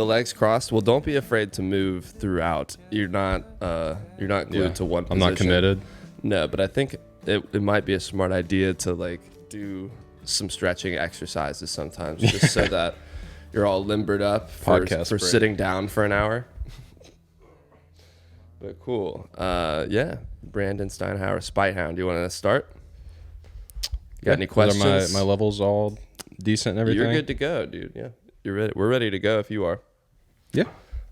The legs crossed. Well, don't be afraid to move throughout. You're not glued to one position. I'm not committed. No, but I think it might be a smart idea to like do some stretching exercises sometimes, just so that you're all limbered up for sitting down for an hour. But cool. Yeah, Brandon Steinhaur Spitehound. Do you want to start? You got any questions? Are my levels all decent and everything? You're good to go, dude. Yeah, you're ready. We're ready to go if you are. Yeah.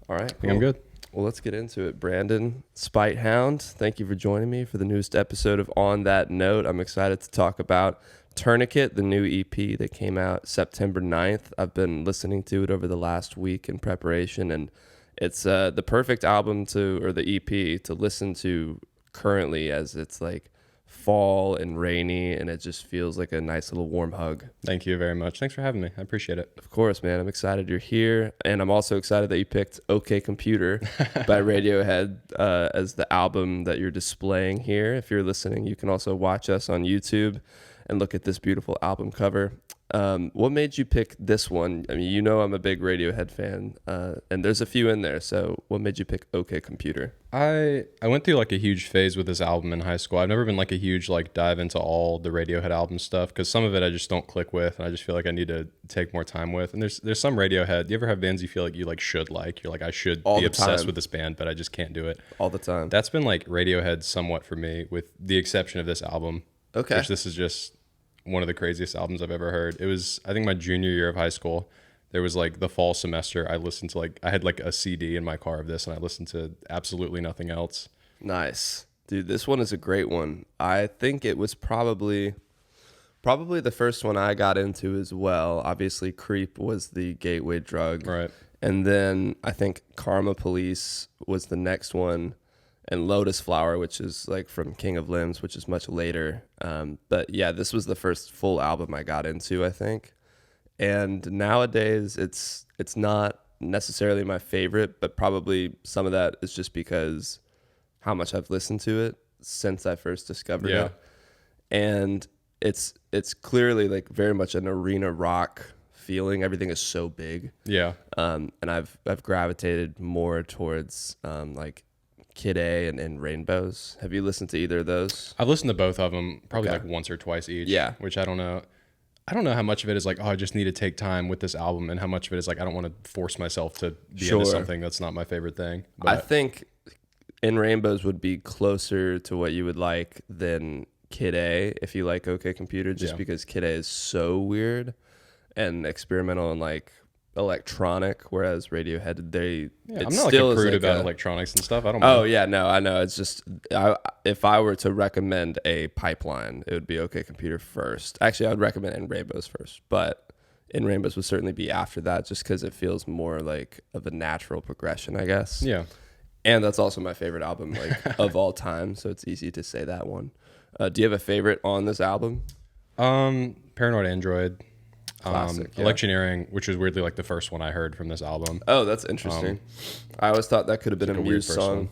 All right. I think I'm good. Well, let's get into it. Brandon Spitehound, thank you for joining me for the newest episode of On That Note. I'm excited to talk about Tourniquet, the new EP that came out September 9th. I've been listening to it over the last week in preparation, and it's the perfect album or the EP to listen to currently, as it's like fall and rainy, and it just feels like a nice little warm hug. Thank you very much. Thanks for having me. I appreciate it. Of course, man. I'm excited you're here, and I'm also excited that you picked OK Computer by Radiohead as the album that you're displaying here. If you're listening, you can also watch us on YouTube and look at this beautiful album cover. What made you pick this one? I mean, you know I'm a big Radiohead fan, and there's a few in there. So what made you pick OK Computer? I went through like a huge phase with this album in high school. I've never been like a huge like dive into all the Radiohead album stuff because some of it I just don't click with, and I just feel like I need to take more time with. And there's some Radiohead. Do you ever have bands you feel like you like should like? You're like, I should be obsessed with this band, but I just can't do it. All the time. That's been like Radiohead somewhat for me, with the exception of this album. Okay. Which this is just one of the craziest albums I've ever heard. It was, I think, my junior year of high school. There was like the fall semester. I listened to I had like a CD in my car of this, and I listened to absolutely nothing else. Nice. Dude, this one is a great one. I think it was probably the first one I got into as well. Obviously, Creep was the gateway drug. Right. And then I think Karma Police was the next one, and Lotus Flower, which is like from King of Limbs, which is much later. But yeah, this was the first full album I got into, I think. And nowadays it's not necessarily my favorite, but probably some of that is just because how much I've listened to it since I first discovered it. And it's clearly like very much an arena rock feeling. Everything is so big. Yeah. And I've gravitated more towards like Kid A and Rainbows. Have you listened to either of those? I've listened to both of them probably like once or twice each. Yeah. Which I don't know how much of it is like, oh, I just need to take time with this album, and how much of it is like, I don't want to force myself to be into something that's not my favorite thing. But I think In Rainbows would be closer to what you would like than Kid A if you like OK Computer, just because Kid A is so weird and experimental and like electronic, whereas Radiohead, I'm not like a prude about electronics and stuff. I don't know. Yeah, no, I know. It's just if I were to recommend a pipeline, it would be OK Computer first. Actually, I would recommend In Rainbows first, but In Rainbows would certainly be after that, just because it feels more like of a natural progression, I guess. Yeah. And that's also my favorite album like of all time, so it's easy to say that one. Do you have a favorite on this album? Paranoid Android. Classic, Electioneering, which was weirdly like the first one I heard from this album. Oh, that's interesting. I always thought that could have been a Muse song.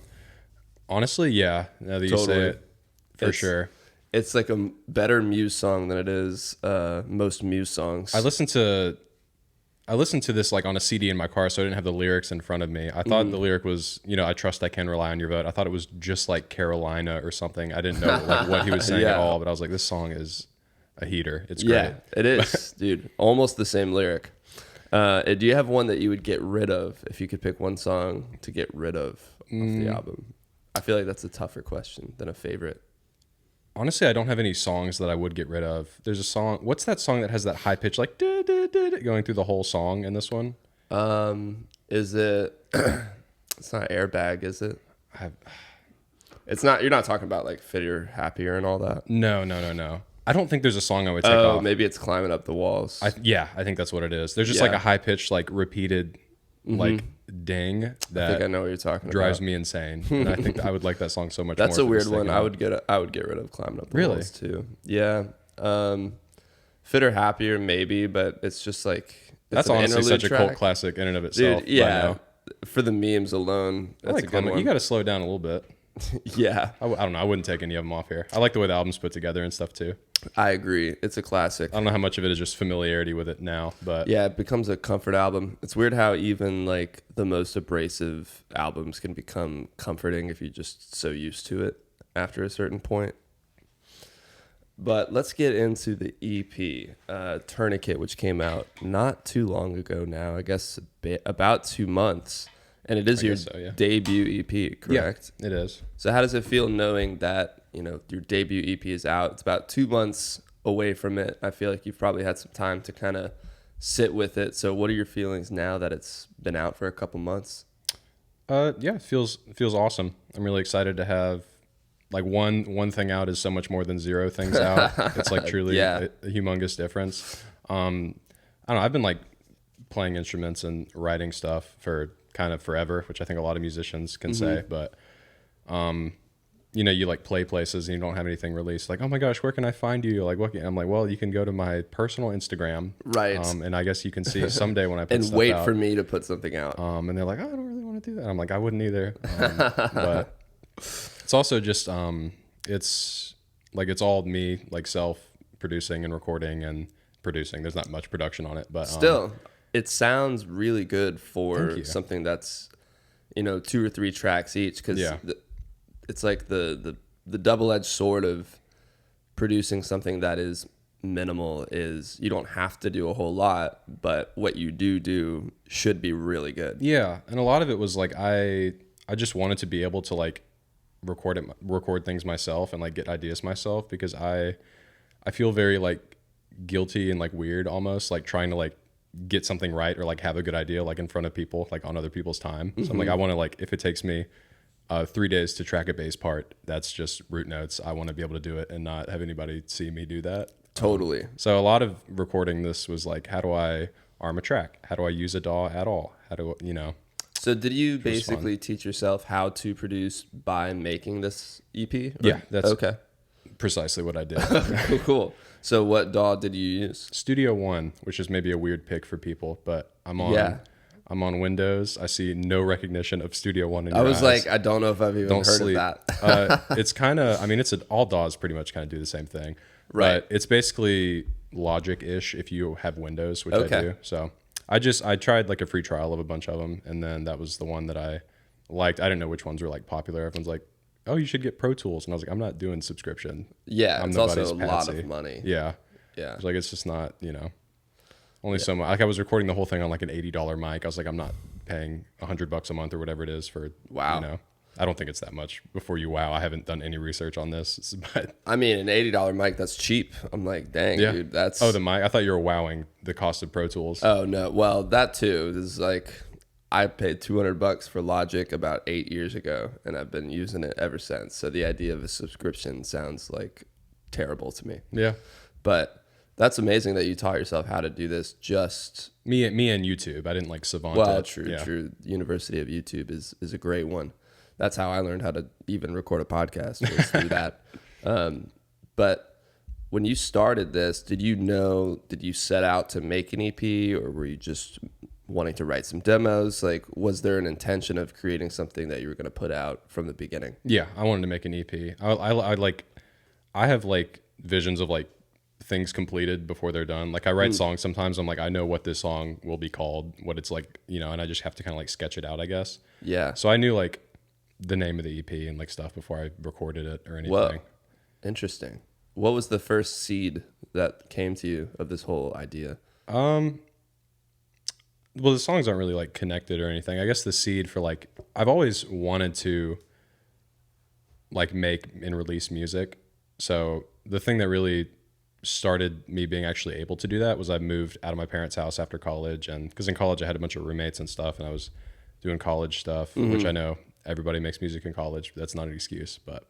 Honestly, yeah. Now that you say it, for sure. It's like a better Muse song than it is most Muse songs. I listened to this like on a CD in my car, so I didn't have the lyrics in front of me. I thought the lyric was, I trust I can rely on your vote. I thought it was just like Carolina or something. I didn't know like what he was saying at all, but I was like, this song is a heater. It's great. Yeah, it is, dude. Almost the same lyric. Do you have one that you would get rid of if you could pick one song to get rid of the album? I feel like that's a tougher question than a favorite. Honestly, I don't have any songs that I would get rid of. There's a song. What's that song that has that high pitch like going through the whole song in this one? Is it? It's not Airbag, is it? It's not. You're not talking about like Fitter, Happier, and all that. No. I don't think there's a song I would take off. Oh, maybe it's Climbing Up the Walls. I think that's what it is. There's just like a high pitched, like repeated, like ding that I think I know what you're talking drives about. me insane. And I think I would like that song so much. That's more a weird one. I would get rid of Climbing Up the Walls too. Yeah. Fitter, Happier, maybe, but it's just like that's honestly such a cult classic in and of itself. Dude, yeah. For the memes alone, that's a good one. You got to slow down a little bit. Yeah, I don't know. I wouldn't take any of them off here. I like the way the album's put together and stuff too. I agree. It's a classic. I don't know how much of it is just familiarity with it now, but Yeah, it becomes a comfort album. It's weird how even like the most abrasive albums can become comforting if you're just so used to it after a certain point. But let's get into the EP, Tourniquet, which came out not too long ago now, I guess about 2 months. And it is your debut EP, correct? Yeah, it is. So how does it feel knowing that, your debut EP is out? It's about 2 months away from it. I feel like you've probably had some time to kind of sit with it. So what are your feelings now that it's been out for a couple months? Yeah, it feels awesome. I'm really excited to have like one thing out is so much more than 0 things out. It's like truly a humongous difference. I don't know. I've been like playing instruments and writing stuff for kind of forever, which I think a lot of musicians can say, but you like play places and you don't have anything released. Like, oh my gosh, where can I find you? Like, what? I'm like, well, you can go to my personal Instagram, right? And I guess you can see someday when I put and stuff wait out. for me to put something out. And they're like, oh, I don't really want to do that. I'm like, I wouldn't either. But it's also just it's like it's all me, like self producing and recording and producing. There's not much production on it, but still, it sounds really good for something that's 2 or 3 tracks each, because it's like the double-edged sword of producing something that is minimal is you don't have to do a whole lot, but what you do should be really good. Yeah, and a lot of it was like I just wanted to be able to like record things myself and like get ideas myself, because I feel very like guilty and like weird almost like trying to like get something right or like have a good idea like in front of people, like on other people's time. So I'm like, I want to like, if it takes me 3 days to track a bass part, that's just root notes. I want to be able to do it and not have anybody see me do that. Totally. So a lot of recording this was like, how do I arm a track? How do I use a DAW at all? How do So did you basically teach yourself how to produce by making this EP? Yeah, that's okay. Precisely what I did. Cool. So what DAW did you use? Studio One, which is maybe a weird pick for people, but I'm on Windows. I see no recognition of Studio One in your eyes. Like, I don't know if I've even heard of that. It's kind of, I mean, all DAWs pretty much kind of do the same thing. Right. But it's basically Logic-ish if you have Windows, which I do. So I tried like a free trial of a bunch of them, and then that was the one that I liked. I didn't know which ones were like popular. Everyone's like, oh, you should get Pro Tools. And I was like, I'm not doing subscription. Yeah, I'm it's also a lot of money. Yeah. Yeah. It's like, it's just not, only so much. Like I was recording the whole thing on like an $80 mic. I was like, I'm not paying $100 a month or whatever it is for, wow. I don't think it's that much before you wow. I haven't done any research on this, but I mean, an $80 mic, that's cheap. I'm like, dang, dude, that's... Oh, the mic? I thought you were wowing the cost of Pro Tools. Oh, no. Well, that too. This is like, I paid $200 for Logic about 8 years ago, and I've been using it ever since. So the idea of a subscription sounds like terrible to me. Yeah. But that's amazing that you taught yourself how to do this. Just me and YouTube. I didn't like savant. Well, true. The University of YouTube is a great one. That's how I learned how to even record a podcast, was through that. But when you started this, did you set out to make an EP, or were you just wanting to write some demos? Like, was there an intention of creating something that you were going to put out from the beginning? Yeah, I wanted to make an EP. I have like visions of like things completed before they're done. Like I write songs sometimes. I'm like, I know what this song will be called, what it's like, and I just have to kind of like sketch it out, I guess. Yeah. So I knew like the name of the EP and like stuff before I recorded it or anything. Whoa. Interesting. What was the first seed that came to you of this whole idea? Well, the songs aren't really like connected or anything. I guess the seed for like, I've always wanted to like make and release music. So the thing that really started me being actually able to do that was I moved out of my parents' house after college, and because in college I had a bunch of roommates and stuff, and I was doing college stuff, which I know everybody makes music in college. That's not an excuse, but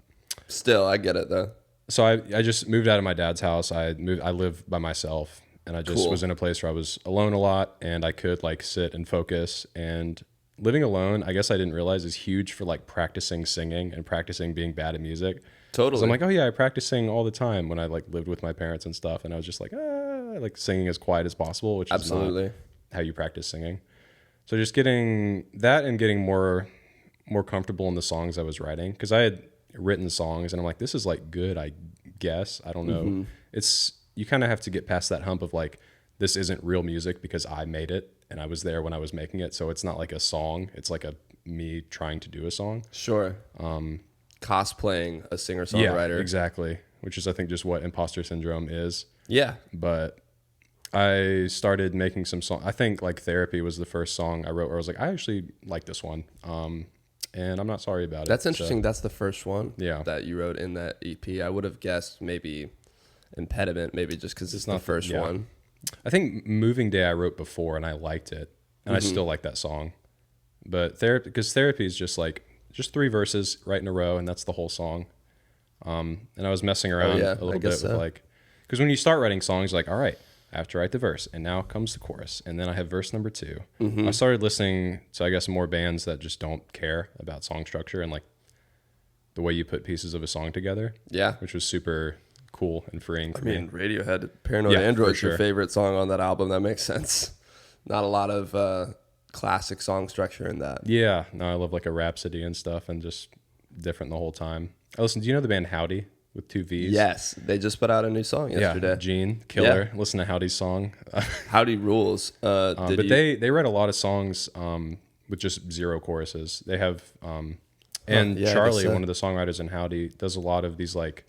still, I get it though. So I just moved out of my dad's house. I live by myself, and I just was in a place where I was alone a lot, and I could like sit and focus. And living alone, I guess I didn't realize, is huge for like practicing singing and practicing being bad at music. Totally. So I'm like, oh yeah, I practice singing all the time when I like lived with my parents and stuff, and I was just like, like singing as quiet as possible, which is not how you practice singing. So just getting that and getting more more comfortable in the songs I was writing, because I had written songs and I'm like, this is like good, I guess. I don't know. It's, you kind of have to get past that hump of like, this isn't real music because I made it and I was there when I was making it. So it's not like a song. It's like me trying to do a song. Sure. Cosplaying a Yeah, singer-songwriter. exactly. Which is, I think, just what imposter syndrome is. Yeah. But I started making some songs. I think like Therapy was the first song I wrote where I was like, I actually like this one. And I'm not sorry about it. That's interesting. That's the first one Yeah. that you wrote in that EP. I would have guessed maybe Impediment, maybe just because it's not the first one. I think Moving Day I wrote before and I liked it. And I still like that song. But Therapy is just like, just 3 verses right in a row, and that's the whole song. And I was messing around a little bit with like, because when you start writing songs, like, all right, I have to write the verse, and now comes the chorus, and then I have verse number 2. I started listening to, I guess, more bands that just don't care about song structure and like the way you put pieces of a song together. Yeah. Which was super cool and freeing for me. Radiohead, Paranoid Yeah, Android's for your sure. favorite song on that album. That makes sense. Not a lot of classic song structure in that. Yeah, no, I love like a Rhapsody and stuff, and just different the whole time. I listen. Do you know the band Howdy with 2 V's? Yes, they just put out a new song yesterday. Yeah, Gene Killer. Listen to Howdy's song. Howdy rules. They write a lot of songs with just 0 choruses. They have and yeah, I Charlie, guess so. one of the songwriters in Howdy, does a lot of these like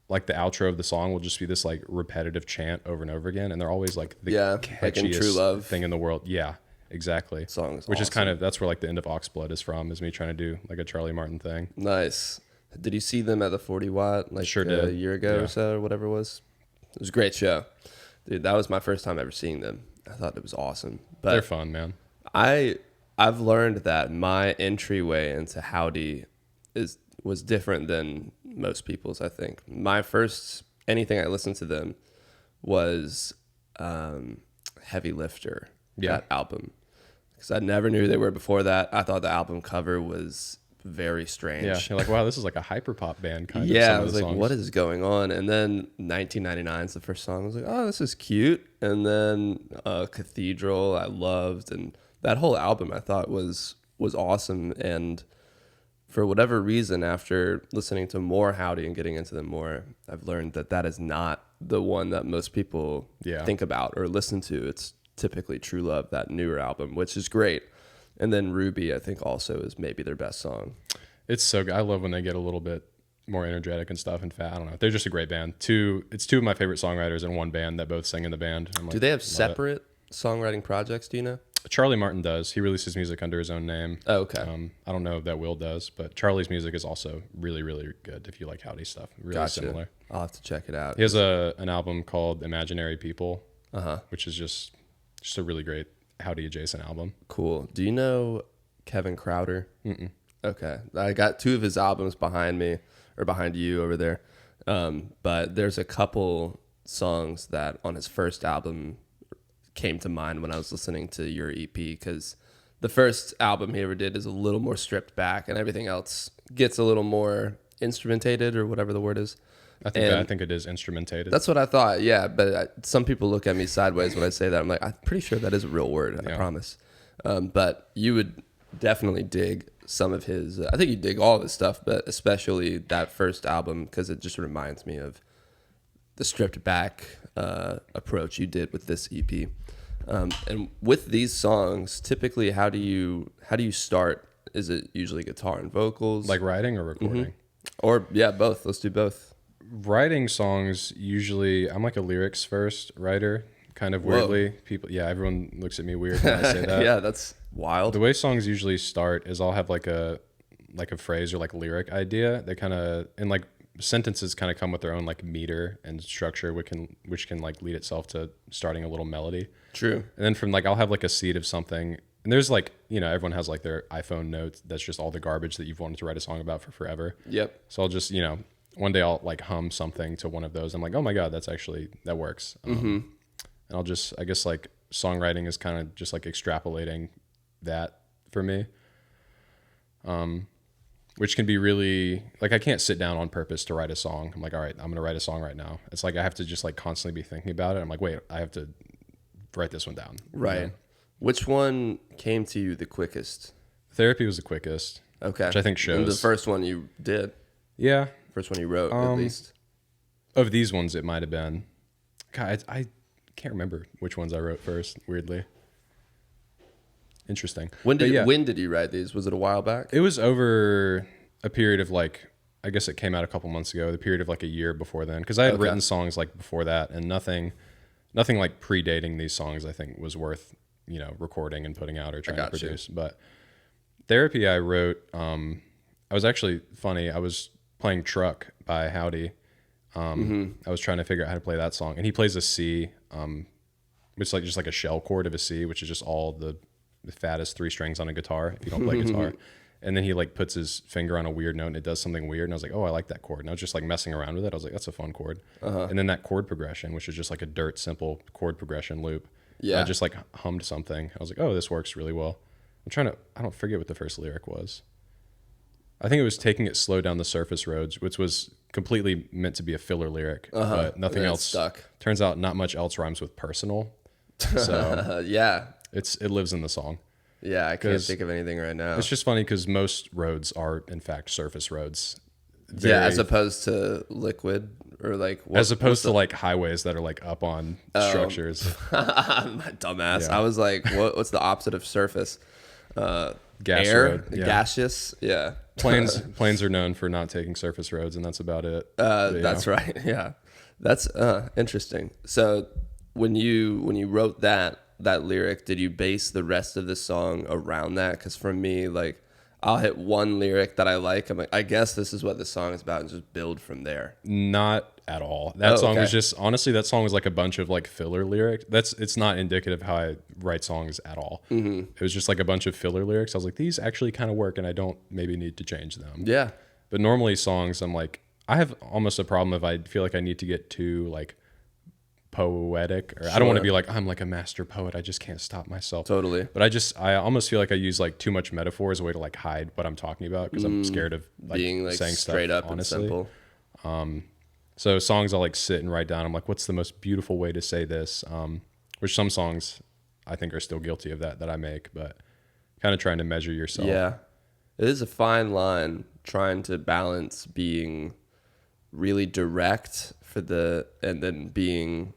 the outro of the song will just be this like repetitive chant over and over again, and they're always like the like in True catchiest Love. thing in the world. Yeah, exactly. Song is Which is awesome. kind of, that's where like the end of Oxblood is from, is me trying to do like a Charlie Martin thing. Nice. Did you see them at the 40 Watt like Sure a did. year ago Yeah. or so, or whatever it was? It was a great show. Dude, that was my first time ever seeing them. I thought it was awesome. But They're fun, man. I've learned that my entryway into Howdy was different than most people's, I think. My first anything I listened to them was Heavy Lifter, that album. Because I never knew who they were before that. I thought the album cover was very strange. Yeah, you're like, wow, this is like a hyperpop band kind of. Yeah, some I of was the like, songs. what is going on? And then 1999 is the first song. I was like, oh, this is cute. And then Cathedral, I loved. And that whole album I thought was awesome. And for whatever reason, after listening to more Howdy and getting into them more, I've learned that is not the one that most people think about or listen to. It's typically True Love, that newer album, which is great. And then Ruby, I think, also is maybe their best song. It's so good. I love when they get a little bit more energetic and stuff and fat. I don't know. They're just a great band. It's 2 of my favorite songwriters in one band that both sing in the band. I'm like, Do they have love separate songwriting projects? Do you know? it. Charlie Martin does. He releases music under his own name. Oh, okay. I don't know if that Will does, but Charlie's music is also really, really good if you like Howdy stuff. Really Gotcha. similar. I'll have to check it out. He has an album called Imaginary People, Uh-huh. which is just a really great Howdy adjacent album. Cool. Do you know Kevin Crowder? Mm-mm. Okay. I got 2 of his albums behind me, or behind you over there. But there's a couple songs that on his first album came to mind when I was listening to your EP, because the first album he ever did is a little more stripped back and everything else gets a little more instrumentated, or whatever the word is. I think it is instrumentated. That's what I thought, yeah. But some people look at me sideways when I say that. I'm like, I'm pretty sure that is a real word, I promise. But you would definitely dig some of his, I think you dig all of his stuff, but especially that first album, because it just reminds me of the stripped back approach you did with this EP. And with these songs, typically, how do you start? Is it usually guitar and vocals? like writing or recording? Or, yeah, both. Let's do both. Writing songs, usually I'm like a lyrics first writer, kind of weirdly. Everyone looks at me weird when I say that. Yeah, that's wild. The way songs usually start is I'll have like a phrase or like lyric idea. They kind of, and like sentences kind of come with their own like meter and structure, which can like lead itself to starting a little melody. True. And then from like, I'll have like a seed of something. And there's like, everyone has like their iPhone notes. That's just all the garbage that you've wanted to write a song about for forever. Yep. So I'll just, one day I'll like hum something to one of those. I'm like, oh my God, that works. And I'll just, I guess like songwriting is kind of just like extrapolating that for me. Which can be really, like, I can't sit down on purpose to write a song. I'm like, all right, I'm going to write a song right now. It's like I have to just like constantly be thinking about it. I'm like, wait, I have to write this one down. Right. Which one came to you the quickest? Therapy was the quickest. Okay. which I think And the shows. first one you did, Yeah, first one you wrote, at least. of these ones, it might have been. God, I can't remember which ones I wrote first. Weirdly, interesting. When But yeah, did you write these? Was it a while back? it was over a period of like, I guess it came out a couple months ago. The period of like a year before then, because I had written songs like before that, and nothing like predating these songs I think was worth recording and putting out or trying to produce. But Therapy I wrote. I was actually funny. I was playing Truck by Howdy. I was trying to figure out how to play that song, and he plays a C, which is like just like a shell chord of a C, which is just all the fattest 3 strings on a guitar if you don't play guitar. And then he like puts his finger on a weird note and it does something weird. And I was like, oh, I like that chord. And I was just like messing around with it. I was like, that's a fun chord. And then that chord progression, which is just like a dirt simple chord progression loop. Yeah. I just like hummed something. I was like, oh, this works really well. I don't forget what the first lyric was. I think it was taking it slow down the surface roads, which was completely meant to be a filler lyric, but nothing else stuck. Turns out not much else rhymes with personal. So Yeah. it lives in the song. Yeah, I can't think of anything right now. It's just funny because most roads are, in fact, surface roads. As opposed to liquid or like... as opposed to like highways that are like up on structures. My dumbass. Yeah. I was like, what's the opposite of surface? Gas air? road. Yeah. Gaseous? Yeah. Planes are known for not taking surface roads, and that's about it. That's right. Yeah. That's interesting. So when you wrote that lyric, did you base the rest of the song around that? Because for me, like, I'll hit one lyric that I like. I'm like, I guess this is what this song is about, and just build from there. Not at all. That song was just, honestly, that song was like a bunch of like filler lyrics. It's not indicative of how I write songs at all. It was just like a bunch of filler lyrics. I was like, these actually kind of work, and I don't maybe need to change them. Yeah. But normally songs, I'm like, I have almost a problem if I feel like I need to get too like poetic, or I don't want to be like, I'm like a master poet, I just can't stop myself. Totally. But I almost feel like I use like too much metaphor as a way to like hide what I'm talking about, because I'm scared of like being like saying straight stuff, up honestly. and simple. So songs I'll like sit and write down, I'm like, what's the most beautiful way to say this, which some songs I think are still guilty of that I make, but kind of trying to measure yourself. Yeah. It is a fine line trying to balance being really direct and then being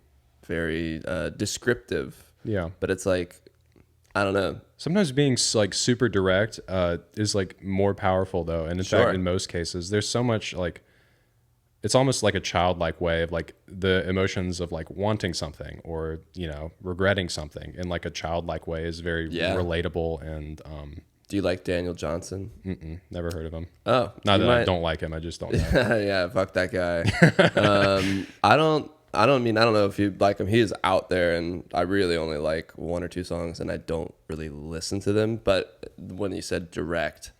very descriptive. Yeah. But it's like, I don't know. Sometimes being like super direct is like more powerful though. And in fact, in most cases, there's so much like, it's almost like a childlike way of like the emotions of like wanting something or, regretting something in like a childlike way is very relatable. And do you like Daniel Johnson? Never heard of him. Oh, not that I don't like him. I just don't know. Yeah, fuck that guy. I don't know if you like him. He is out there, and I really only like 1 or 2 songs, and I don't really listen to them. But when you said direct,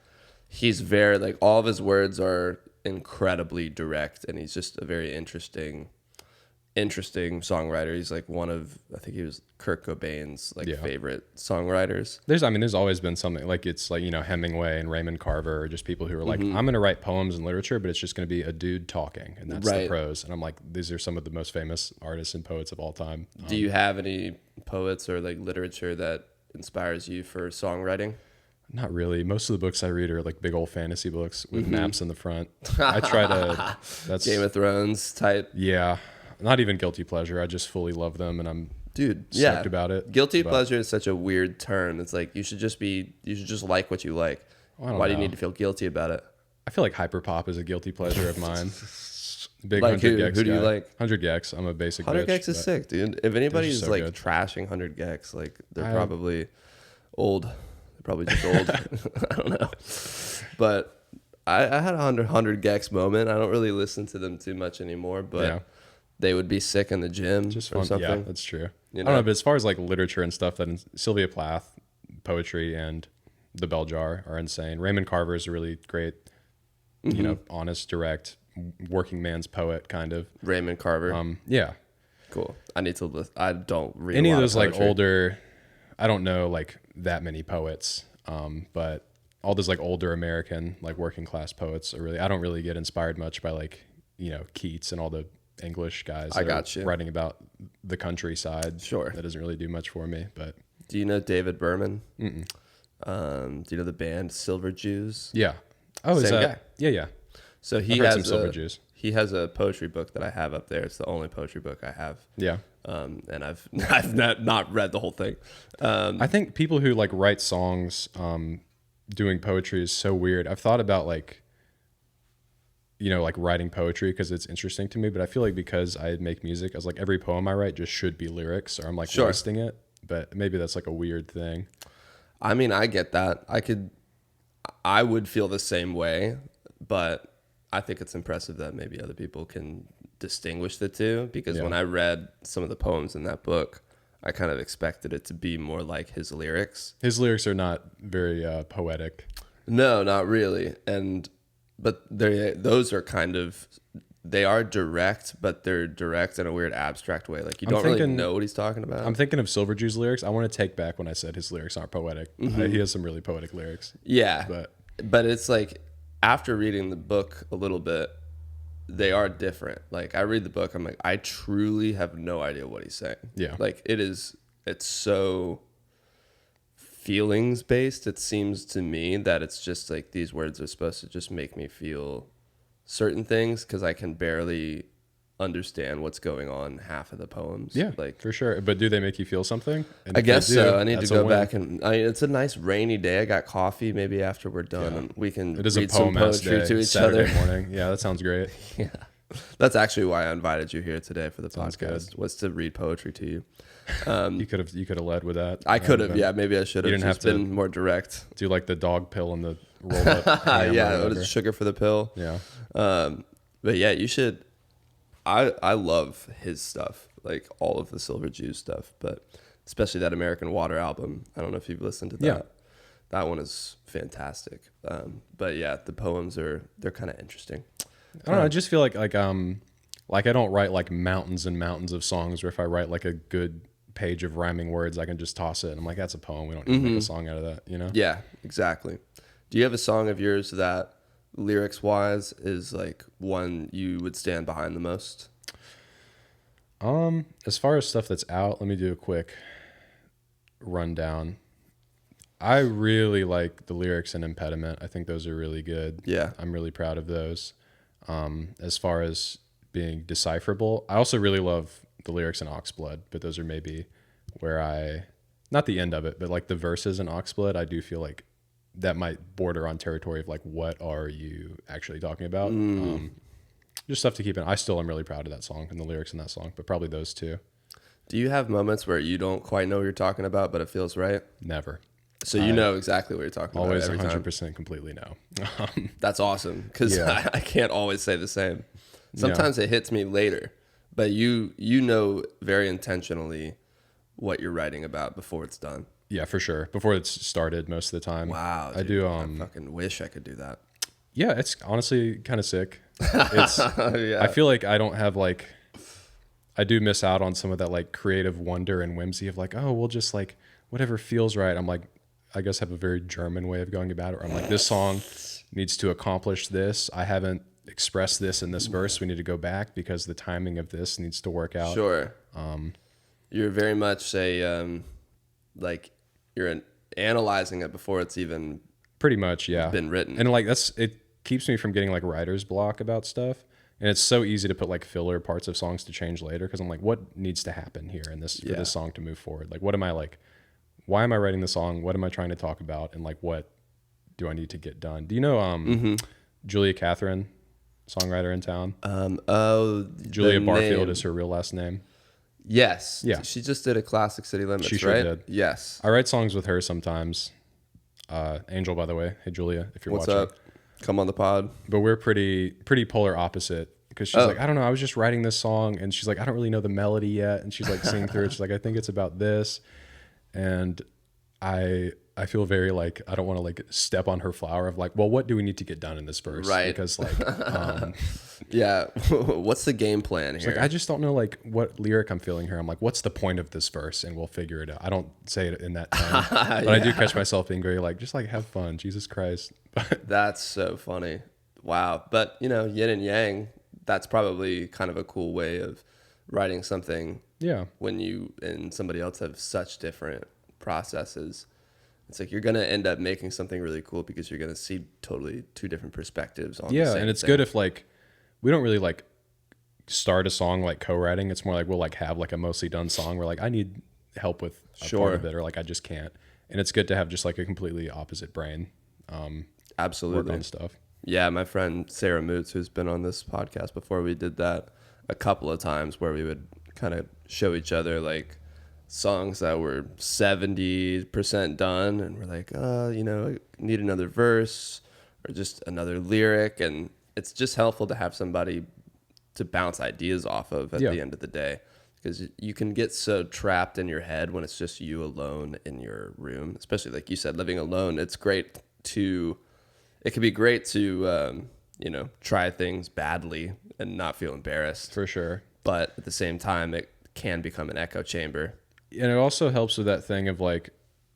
he's very like, all of his words are incredibly direct, and he's just a very interesting songwriter. He's like I think he was Kurt Cobain's favorite songwriters. There's always been something like, it's like, Hemingway and Raymond Carver, or just people who are like, I'm going to write poems and literature, but it's just going to be a dude talking, and that's the prose. And I'm like, these are some of the most famous artists and poets of all time. Do you have any poets or like literature that inspires you for songwriting? Not really. Most of the books I read are like big old fantasy books with maps in the front. I try to, that's Game of Thrones type. Yeah. Not even guilty pleasure. I just fully love them, and I'm stoked about it. Guilty pleasure is such a weird term. It's like you should just like what you like. Why do you need to feel guilty about it? I feel like hyperpop is a guilty pleasure of mine. Big like 100 Gex who do you guy. like? 100 Gex. I'm a basic 100 bitch, Gex is sick, dude. If anybody's so like good. trashing 100 Gex, like they're probably old. They're probably just old. I don't know. But I had a 100 Gex moment. I don't really listen to them too much anymore, but they would be sick in the gym just or fun. something. Yeah, that's true. I don't know, but as far as like literature and stuff, then Sylvia Plath, poetry, and the Bell Jar are insane. Raymond Carver is a really great, honest, direct, working man's poet kind of. Raymond Carver. Yeah. Cool. I need to listen. I don't read any a lot of those poetry. like older. I don't know like that many poets, but all those like older American like working class poets are really. I don't really get inspired much by like Keats and all the English guys that are writing about the countryside. Sure. That doesn't really do much for me. But do you know David Berman? Do you know the band Silver Jews? Yeah. Oh, is Same that? guy. Yeah, yeah. So I've heard some Silver Jews. he has a poetry book that I have up there. It's the only poetry book I have. Yeah. And I've not read the whole thing. I think people who like write songs doing poetry is so weird. I've thought about like, you know, like writing poetry because it's interesting to me, but I feel like because I make music, I was like every poem I write just should be lyrics, or I'm like wasting it. But maybe that's like a weird thing. I mean, I get that. I would feel the same way, but I think it's impressive that maybe other people can distinguish the two, because when I read some of the poems in that book, I kind of expected it to be more like his lyrics. His lyrics are not very poetic. No, not really. But those are kind of, they are direct, but they're direct in a weird abstract way. Like you don't really know what he's talking about. I'm thinking of Silver Jew's lyrics. I want to take back when I said his lyrics aren't poetic. He has some really poetic lyrics. Yeah. But it's like, after reading the book a little bit, they are different. Like I read the book, I'm like, I truly have no idea what he's saying. Yeah. Like it's so feelings based. It seems to me that it's just like these words are supposed to just make me feel certain things, because I can barely understand what's going on half of the poems. Yeah, like for sure. But do they make you feel something? And I guess do, so. I need to go back and it's a nice rainy day. I got coffee. Maybe after we're done, and we can it is read a some poetry day, to each Saturday other. morning. Yeah, that sounds great. Yeah, that's actually why I invited you here today for the Sounds podcast. good. Was to read poetry to you. You could have led with that. I could have. Yeah, maybe I should have. You didn't have to been more direct. do like the dog pill and the roll up. Yeah, what is sugar for the pill? Yeah. But yeah, you should. I love his stuff, like all of the Silver Jews stuff, but especially that American Water album. I don't know if you've listened to that. Yeah. That one is fantastic. But yeah, the poems they're kind of interesting. I don't know. I just feel like I don't write like mountains and mountains of songs, where if I write like a good page of rhyming words, I can just toss it. And I'm like, that's a poem. We don't need to make a song out of that, you know? Yeah, exactly. Do you have a song of yours that lyrics wise is like one you would stand behind the most? As far as stuff that's out, let me do a quick rundown. I really like the lyrics in Impediment. I think those are really good. Yeah. I'm really proud of those. As far as being decipherable, I also really love the lyrics in Oxblood, but those are maybe where not the end of it, but like the verses in Oxblood, I do feel like that might border on territory of like, what are you actually talking about? Just stuff to keep in. I still am really proud of that song and the lyrics in that song, but probably those two. Do you have moments where you don't quite know what you're talking about, but it feels right? Never. So you know exactly what you're talking about Always every 100% time. completely no. That's awesome, because I can't always say the same. Sometimes it hits me later, but you know very intentionally what you're writing about before it's done. Yeah, for sure. Before it's started most of the time. Wow, dude, I do. I fucking wish I could do that. Yeah, it's honestly kind of sick. It's. Yeah. I feel like I don't have like. I do miss out on some of that like creative wonder and whimsy of like, oh, we'll just like whatever feels right. I'm like, I guess I have a very German way of going about it. Where I'm like, this song needs to accomplish this. I haven't expressed this in this verse. We need to go back because the timing of this needs to work out. Sure. You're very much like you're analyzing it before it's even pretty much, yeah, been written. And like it keeps me from getting like writer's block about stuff. And it's so easy to put like filler parts of songs to change later, because I'm like, what needs to happen here in this for this song to move forward? Like, what am I like? Why am I writing the song? What am I trying to talk about? And like, what do I need to get done? Do you know Julia Catherine, songwriter in town? Julia Barfield is her real last name. Yes. Yeah. She just did a Classic City Limits, She sure right? did. Yes. I write songs with her sometimes. Angel, by the way. Hey, Julia, if you're What's watching. up? Come on the pod. But we're pretty polar opposite, because she's like, I don't know, I was just writing this song, and she's like, I don't really know the melody yet, and she's like singing through it. She's like, I think it's about this, and I feel very like I don't want to like step on her flower of like, well, what do we need to get done in this verse? Right. Because like, yeah. What's the game plan here? like, I just don't know like what lyric I'm feeling here. I'm like, what's the point of this verse? And we'll figure it out. I don't say it in that tone, but I do catch myself being very like, just like have fun, Jesus Christ. That's so funny. Wow. But yin and yang, that's probably kind of a cool way of writing something. Yeah. When you and somebody else have such different processes. it's like you're going to end up making something really cool because you're going to see totally two different perspectives on the Yeah, same and it's thing. good if like we don't really like start a song like co-writing. It's more like we'll like have like a mostly done song where like I need help with a part of it, or like I just can't. And it's good to have just like a completely opposite brain Absolutely. work on stuff. Yeah, my friend Sarah Moots, who's been on this podcast before, we did that a couple of times where we would kind of show each other like songs that were 70% done, and we're like, need another verse or just another lyric, and it's just helpful to have somebody to bounce ideas off of at the end of the day, because you can get so trapped in your head when it's just you alone in your room, especially like you said, living alone. It can be great to try things badly and not feel embarrassed, For sure. but at the same time it can become an echo chamber. And it also helps with that thing of like,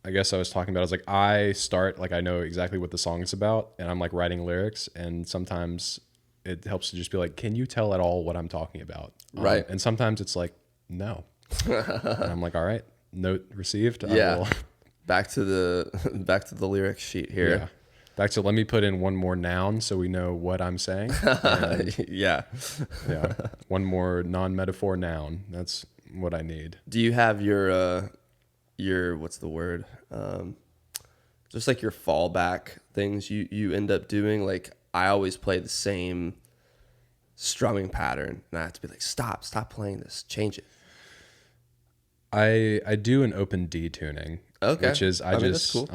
I guess I was talking about, I was like, I start, like I know exactly what the song is about and I'm like writing lyrics, and sometimes it helps to just be like, can you tell at all what I'm talking about? Right. And sometimes it's like, no. And I'm like, all right, note received. Yeah. Back to the lyric sheet here. Yeah. Back to let me put in one more noun so we know what I'm saying. And, Yeah. yeah. One more non-metaphor noun. That's what I need. Do you have your what's the word? Just like your fallback things you end up doing. Like I always play the same strumming pattern, and I have to be like, stop playing this, change it. I do an open D tuning. Okay. Which is that's cool.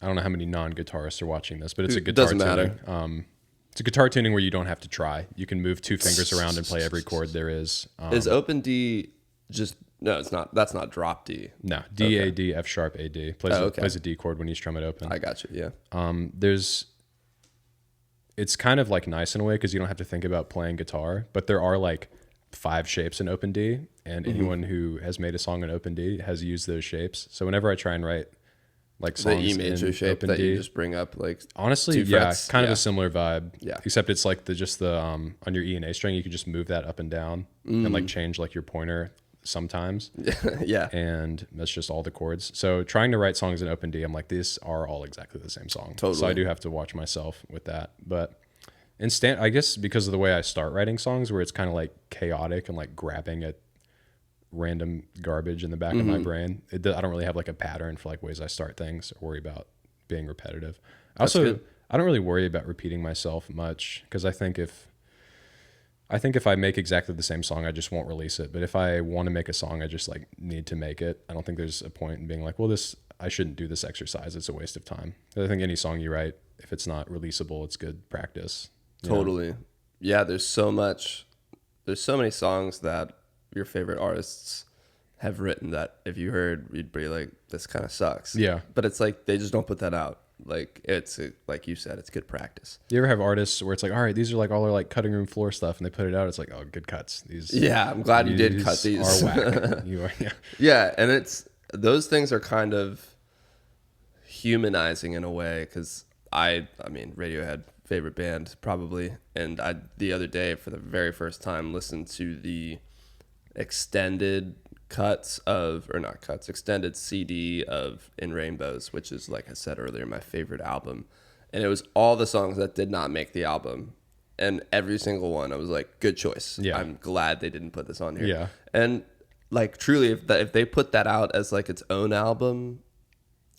I don't know how many non-guitarists are watching this, but it's a It guitar doesn't tuning. matter. It's a guitar tuning where you don't have to try. You can move two fingers around and play every chord there is. Is open D just no? It's not. That's not drop D. No, D, A, D, F sharp, A, D. Plays a D chord when you strum it open. I got you. Yeah. It's kind of like nice in a way because you don't have to think about playing guitar, but there are like 5 shapes in open D, and anyone who has made a song in open D has used those shapes. So whenever I try and write like songs The E major in shape open that D, you just bring up, like honestly, 2 yeah, frets. kind of a similar vibe. Yeah. Except it's like the on your E and A string, you can just move that up and down and like change like your pointer sometimes. yeah. And that's just all the chords. So trying to write songs in open D, I'm like, these are all exactly the same song. Totally. So I do have to watch myself with that. But I guess because of the way I start writing songs, where it's kind of like chaotic and like grabbing at random garbage in the back of my brain, I don't really have like a pattern for like ways I start things or worry about being repetitive. I don't really worry about repeating myself much, because I think if I make exactly the same song, I just won't release it. But if I want to make a song, I just like need to make it. I don't think there's a point in being like, well, I shouldn't do this exercise. It's a waste of time. I think any song you write, if it's not releasable, it's good practice. Totally. Yeah. There's so many songs that your favorite artists have written that if you heard, you'd be like, this kind of sucks. Yeah. But it's like they just don't put that out. Like like you said, it's good practice. You ever have artists where it's like, all right, these are like all their like cutting room floor stuff, and they put it out, it's like, oh, good cuts. Yeah, I'm glad you did cut these. Are whack. Yeah. Yeah, and it's those things are kind of humanizing in a way, because I mean, Radiohead, favorite band probably, and I the other day for the very first time listened to the extended extended CD of In Rainbows, which is, like I said earlier, my favorite album. And it was all the songs that did not make the album. And every single one, I was like, good choice. Yeah. I'm glad they didn't put this on here. Yeah. And like, truly, if they put that out as like its own album,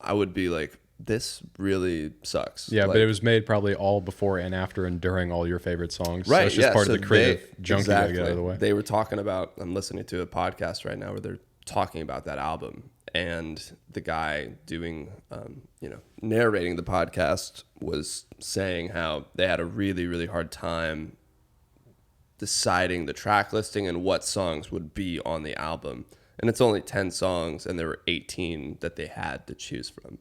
I would be like, this really sucks. Yeah, like, but it was made probably all before and after and during all your favorite songs. right. So it's just part of the creative junk you gotta exactly. get out of the way. They were talking about, I'm listening to a podcast right now where they're talking about that album, and the guy doing, narrating the podcast was saying how they had a really, really hard time deciding the track listing and what songs would be on the album. And it's only 10 songs, and there were 18 that they had to choose from.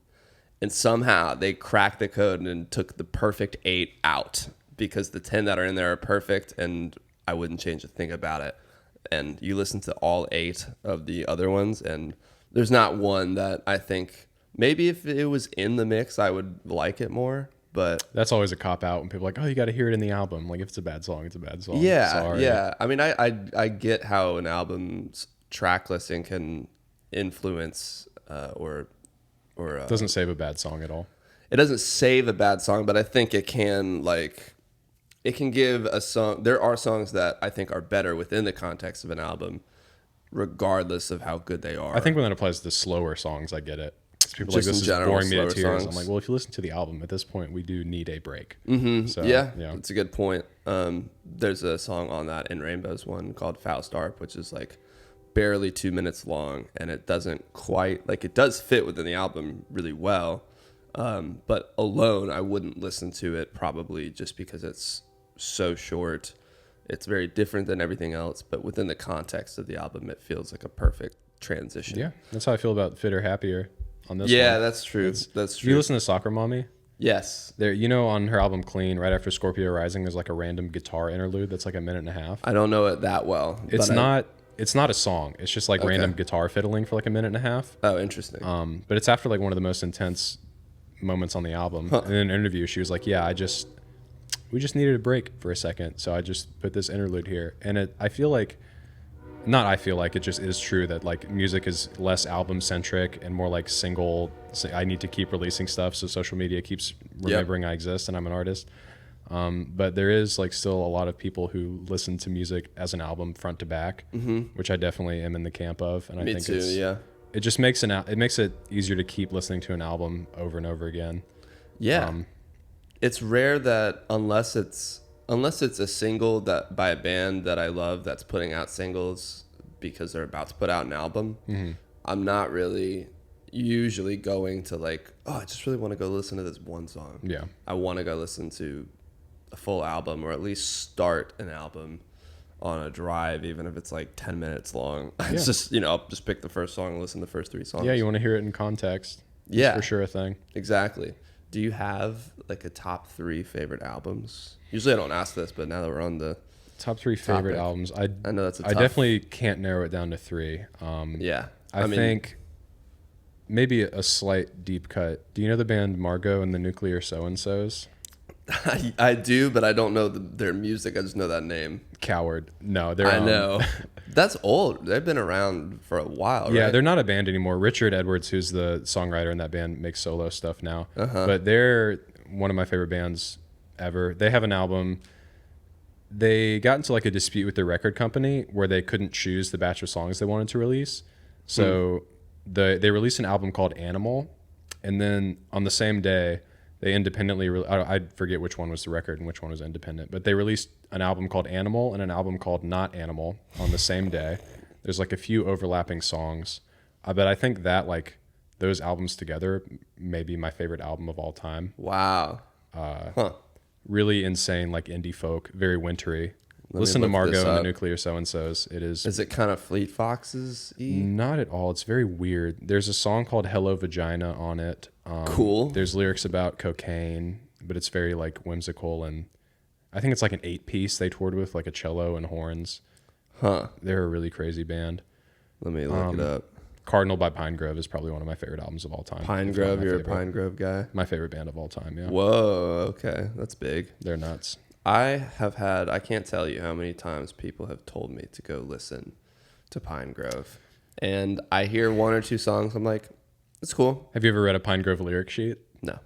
And somehow they cracked the code and took the perfect 8 out, because the 10 that are in there are perfect, and I wouldn't change a thing about it. And you listen to all 8 of the other ones, and there's not one that I think maybe if it was in the mix, I would like it more. But that's always a cop out when people are like, oh, you got to hear it in the album. Like, if it's a bad song, it's a bad song. yeah, Sorry. yeah. I mean, I get how an album's track listing can influence or or Doesn't save a bad song at all. it doesn't save a bad song, but I think it can give a song. There are songs that I think are better within the context of an album, regardless of how good they are. I think when that applies to slower songs, I get it. 'Cause people are like, Just this in is general, boring me to slower tears. songs. I'm like, well, if you listen to the album at this point, we do need a break. So, yeah, that's a good point. There's a song on that In Rainbows one called Faust Arp, which is like barely 2 minutes long, and it doesn't quite like it does fit within the album really well. But alone, I wouldn't listen to it probably just because it's so short. It's very different than everything else, but within the context of the album, it feels like a perfect transition. Yeah, that's how I feel about Fit or Happier on this Yeah, one. that's true. That's true. You listen to Soccer Mommy? Yes. There, you know, on her album Clean, right after Scorpio Rising, there's like a random guitar interlude that's like a minute and a half. I don't know it that well. It's but not. It's not a song. It's just like Okay. random guitar fiddling for like a minute and a half. Oh, interesting. But it's after like one of the most intense moments on the album. Huh. And in an interview, she was like, "Yeah, we just needed a break for a second, so I just put this interlude here." And it just is true that like music is less album centric and more like single. I need to keep releasing stuff so social media keeps remembering I exist and I'm an artist. But there is like still a lot of people who listen to music as an album front to back, which I definitely am in the camp of. And I think it just makes it makes it easier to keep listening to an album over and over again. Yeah. It's rare that unless it's a single that by a band that I love that's putting out singles because they're about to put out an album, I'm not really usually going to like, oh, I just really want to go listen to this one song. Yeah. I want to go listen to a full album or at least start an album on a drive, even if it's like 10 minutes long. It's just, I'll just pick the first song and listen to the first 3 songs. Yeah, you want to hear it in context. Yeah. It's for sure a thing. Exactly. Do you have like a top 3 favorite albums? Usually I don't ask this, but now that we're on the top 3 favorite topic, albums, I know that's I definitely can't narrow it down to 3. Yeah. I think maybe a slight deep cut. Do you know the band Margot and the Nuclear So-and-Sos? I do, but I don't know their music. I just know that name. Coward. No, they're. I know. That's old. They've been around for a while, Yeah, right? they're not a band anymore. Richard Edwards, who's the songwriter in that band, makes solo stuff now. But they're one of my favorite bands ever. They have an album. They got into like a dispute with their record company where they couldn't choose the batch of songs they wanted to release. So they released an album called Animal, and then on the same day, they independently, I forget which one was the record and which one was independent, but they released an album called Animal and an album called Not Animal on the same day. There's like a few overlapping songs, but I think that like those albums together may be my favorite album of all time. Wow. Really insane, like indie folk, very wintry. Listen to Margot and the Nuclear So-and-Sos. It is. Is it kind of Fleet Foxes-y? Not at all. It's very weird. There's a song called Hello Vagina on it. Cool. There's lyrics about cocaine, but it's very like whimsical, and I think it's like an 8-piece they toured with, like a cello and horns. Huh. They're a really crazy band. Let me look it up. Cardinal by Pinegrove is probably one of my favorite albums of all time. Pinegrove, you're a Pinegrove guy? My favorite band of all time, yeah. Whoa, okay. That's big. They're nuts. I can't tell you how many times people have told me to go listen to Pinegrove. And I hear 1 or 2 songs, I'm like, it's cool. Have you ever read a Pinegrove lyric sheet? No.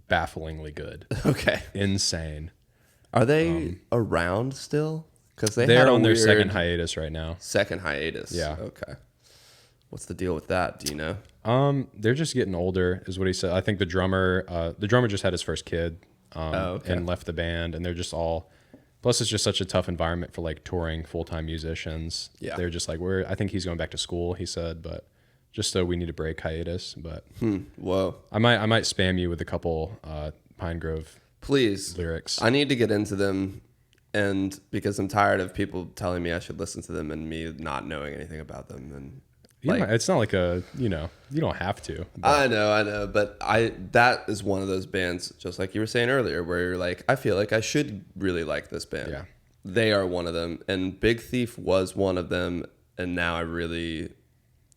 Bafflingly good. Okay. Insane. Are they around still? Because they're on their second hiatus right now. Second hiatus. Yeah. Okay. What's the deal with that? Do you know? They're just getting older, is what he said. I think the drummer just had his first kid, and left the band, and they're just all. Plus, it's just such a tough environment for like touring full-time musicians. Yeah. They're just like I think he's going back to school. He said, but just so we need to break hiatus. But Whoa. I might spam you with a couple Pinegrove Please lyrics. I need to get into them, and because I'm tired of people telling me I should listen to them and me not knowing anything about them. And it's not like you don't have to. But. I know, but that is one of those bands, just like you were saying earlier, where you're like, I feel like I should really like this band. Yeah. They are one of them, and Big Thief was one of them, and now I really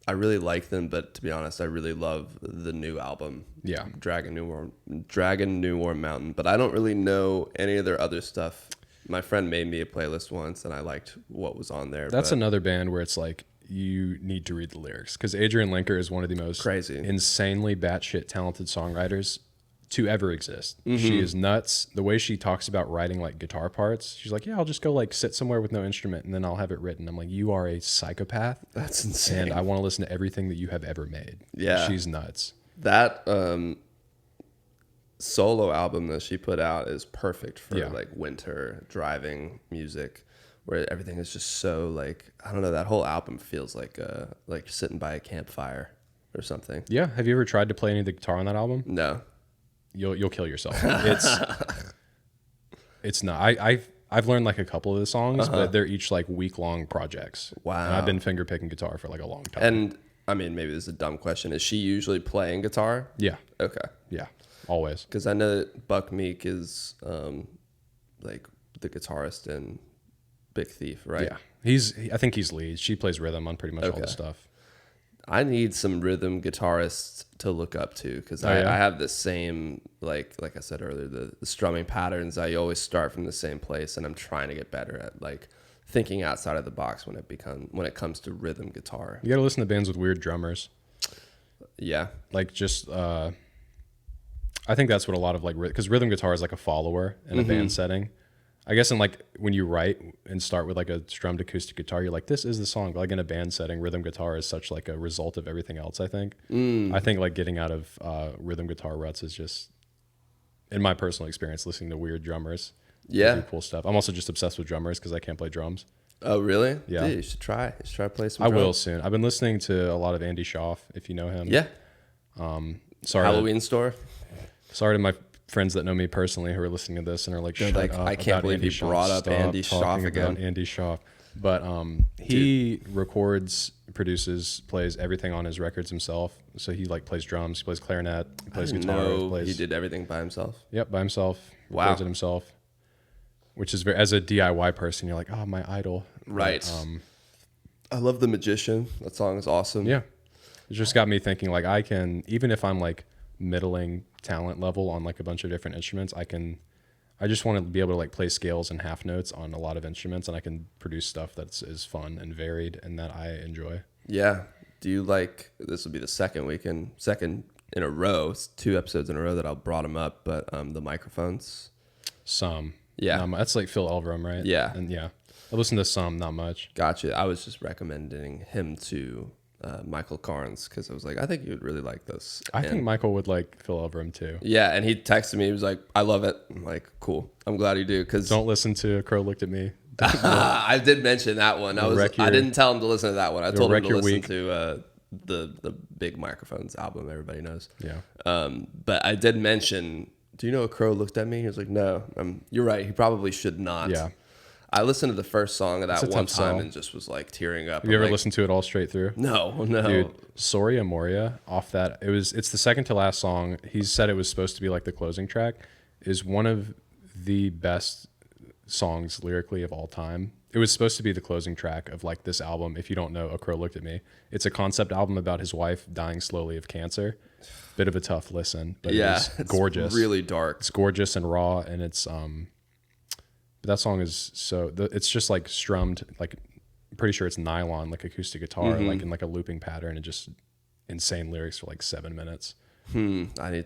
like them, but to be honest, I really love the new album. Yeah. Dragon New Warm Mountain, but I don't really know any of their other stuff. My friend made me a playlist once, and I liked what was on there. That's another band where it's like you need to read the lyrics, because Adrienne Linker is one of the most Crazy, insanely batshit talented songwriters to ever exist. Mm-hmm. She is nuts. The way she talks about writing like guitar parts, she's like, yeah, I'll just go like sit somewhere with no instrument and then I'll have it written. I'm like, you are a psychopath. That's insane. And I want to listen to everything that you have ever made. Yeah. She's nuts. That solo album that she put out is perfect for like winter driving music, where everything is just so like, I don't know, that whole album feels like sitting by a campfire or something. Yeah. Have you ever tried to play any of the guitar on that album? No. You'll kill yourself. It's not. I've learned like a couple of the songs, but they're each like week-long projects. Wow. And I've been finger picking guitar for like a long time. And I mean, maybe this is a dumb question. Is she usually playing guitar? Yeah. Okay. Yeah. Always. Because I know that Buck Meek is like the guitarist in Big Thief, right? Yeah. I think he's lead. She plays rhythm on pretty much all the stuff. I need some rhythm guitarists to look up to, because I have the same, like I said earlier, the strumming patterns. I always start from the same place, and I'm trying to get better at like thinking outside of the box when it comes to rhythm guitar. You got to listen to bands with weird drummers. Yeah. Like just, I think that's what a lot of like, because rhythm guitar is like a follower in a band setting. I guess in like when you write and start with like a strummed acoustic guitar, you're like, this is the song. But like in a band setting, rhythm guitar is such like a result of everything else, I think. I think like getting out of rhythm guitar ruts is just, in my personal experience, listening to weird drummers. Yeah. Do cool stuff. I'm also just obsessed with drummers because I can't play drums. Oh, really? Yeah. Dude, you should try. You should try to play some I drums. will soon. I've been listening to a lot of Andy Schaaf, if you know him. Yeah. Sorry. Halloween store. Sorry to my friends that know me personally who are listening to this and are like, shut up. I can't believe you brought up Andy Schaaf again. Andy Schaaf. But he records, produces, plays everything on his records himself. So he like plays drums, he plays clarinet, he plays guitar. He did everything by himself. Yep, by himself. Wow. Records it himself. Which is very, as a DIY person, you're like, oh, my idol. Right. But, I love The Magician. That song is awesome. yeah. It just got me thinking like I can, even if I'm like middling talent level on like a bunch of different instruments, I just want to be able to like play scales and half notes on a lot of instruments, and I can produce stuff that's is fun and varied and that I enjoy. Yeah. Do you like, this will be the second in a row, 2 episodes in a row that I brought him up, but the microphones. Some. Yeah. That's like Phil Elverum, right? Yeah. And yeah. I listen to some, not much. Gotcha. I was just recommending him to Michael Carnes, because I was like, I think you would really like this. I think Michael would like Phil Elverum too. Yeah, and he texted me. He was like, I love it. I'm like, cool. I'm glad you do. Because Don't listen to A Crow Looked at Me. I did mention that one. I didn't tell him to listen to that one. I told him to listen to the Big Microphones album everybody knows. Yeah. But I did mention, do you know A Crow Looked at Me? He was like, no. You're right. He probably should not. Yeah. I listened to the first song of that one time song. and just was like tearing up. Have you ever listened to it all straight through? No. Dude, Soria Moria off that. It's the second to last song. He said it was supposed to be like the closing track. Is one of the best songs lyrically of all time. It was supposed to be the closing track of like this album. If you don't know, A Crow Looked at Me. It's a concept album about his wife dying slowly of cancer. Bit of a tough listen, but it's gorgeous. It's really dark. It's gorgeous and raw, and it's but that song is it's just like strummed, like I'm pretty sure it's nylon, like acoustic guitar, like in like a looping pattern, and just insane lyrics for like 7 minutes. I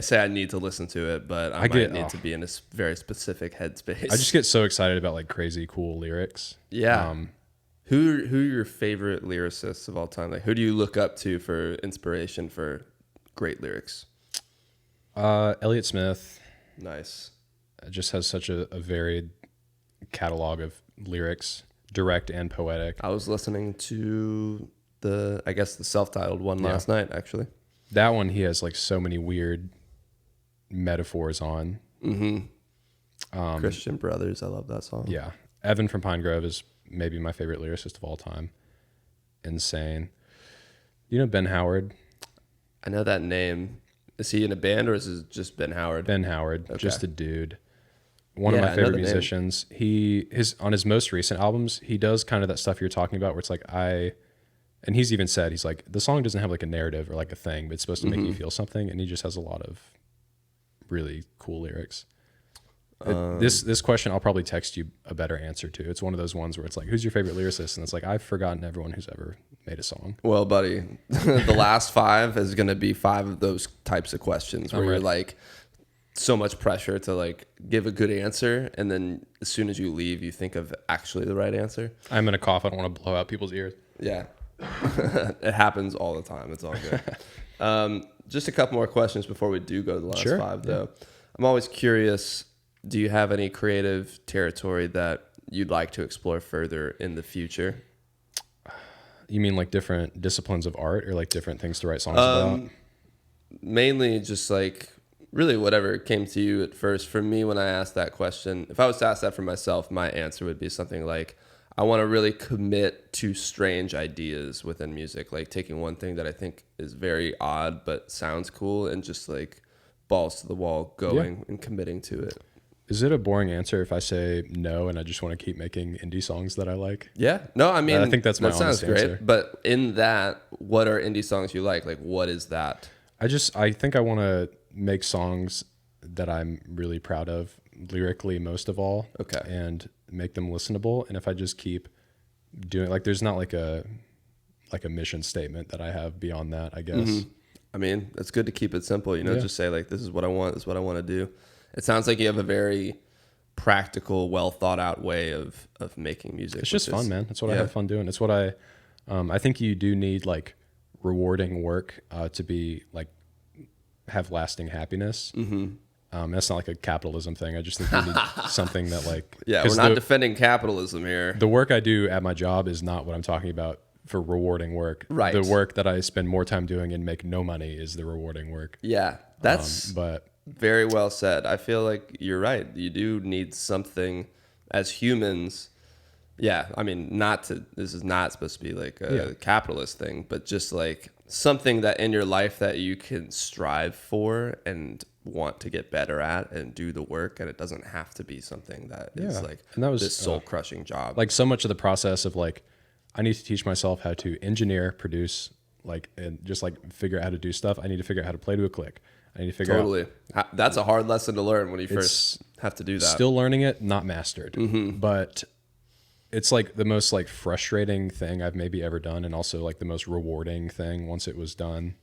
say I need to listen to it, but I might need to be in a very specific headspace. I just get so excited about like crazy cool lyrics. Yeah. Who are your favorite lyricists of all time? Like, who do you look up to for inspiration for great lyrics? Elliott Smith. Nice. Just has such a varied catalog of lyrics, direct and poetic. I was listening to the self-titled one last night, actually. That one, he has like so many weird metaphors on. Christian Brothers, I love that song. Yeah. Evan from Pinegrove is maybe my favorite lyricist of all time. Insane. You know Ben Howard? I know that name. Is he in a band, or is it just Ben Howard? Ben Howard, Okay. just a dude. One of my favorite musicians. On his most recent albums, he does kind of that stuff you're talking about, where it's like and he's even said, he's like, the song doesn't have like a narrative or like a thing, but it's supposed to make you feel something, and he just has a lot of really cool lyrics. This question I'll probably text you a better answer to. It's one of those ones where it's like, who's your favorite lyricist? And it's like, I've forgotten everyone who's ever made a song. Well, buddy, the last 5 is going to be 5 of those types of questions where you're like so much pressure to like give a good answer, and then as soon as you leave, you think of actually the right answer. I'm gonna cough. I don't want to blow out people's ears. Yeah, it happens all the time. It's all good. Just a couple more questions before we do go to the last 5, though. I'm always curious. Do you have any creative territory that you'd like to explore further in the future? You mean like different disciplines of art, or like different things to write songs about? Mainly just like really whatever came to you at first. For me, when I asked that question, if I was to ask that for myself, my answer would be something like, I want to really commit to strange ideas within music, like taking one thing that I think is very odd but sounds cool and just like balls to the wall going and committing to it. Is it a boring answer if I say no and I just want to keep making indie songs that I like? Yeah. No, I mean, I think that's my honest answer. But in that, what are indie songs you like? Like, what is that? I think I want to make songs that I'm really proud of, lyrically most of all. Okay. And make them listenable. And if I just keep doing, like, there's not like a mission statement that I have beyond that, I guess. Mm-hmm. I mean, it's good to keep it simple, just say like, this is what I want, this is what I want to do. It sounds like you have a very practical, well thought out way of making music. It's just fun, man. That's what I have fun doing. It's what I think you do need like rewarding work to be like have lasting happiness. Mm-hmm. That's not like a capitalism thing. I just think you need something that like, we're not defending capitalism here. The work I do at my job is not what I'm talking about for rewarding work. Right. The work that I spend more time doing and make no money is the rewarding work. Yeah, that's very well said. I feel like you're right. You do need something as humans. Yeah, I mean, this is not supposed to be like a capitalist thing, but just like something that in your life that you can strive for and want to get better at and do the work, and it doesn't have to be something that is like this soul-crushing job. Like so much of the process of like, I need to teach myself how to engineer, produce, like, and just like figure out how to do stuff. I need to figure out how to play to a click. I need to figure out. That's a hard lesson to learn when you first have to do that. Still learning it, not mastered. Mm-hmm. But it's like the most like frustrating thing I've maybe ever done, and also like the most rewarding thing once it was done.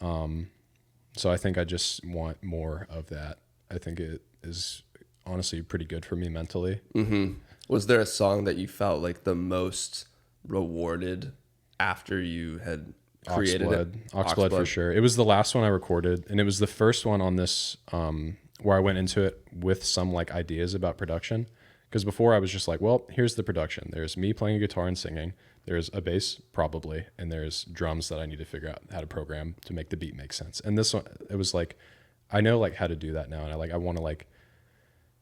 So I think I just want more of that. I think it is honestly pretty good for me mentally. Mm-hmm. Was there a song that you felt like the most rewarded after you had created it? Oxblood for sure. It was the last one I recorded, and it was the first one on this where I went into it with some like ideas about production. Because before I was just like, well, here's the production. There's me playing a guitar and singing. There's a bass probably, and there's drums that I need to figure out how to program to make the beat make sense. And this one, it was like, I know like how to do that now, and I want to like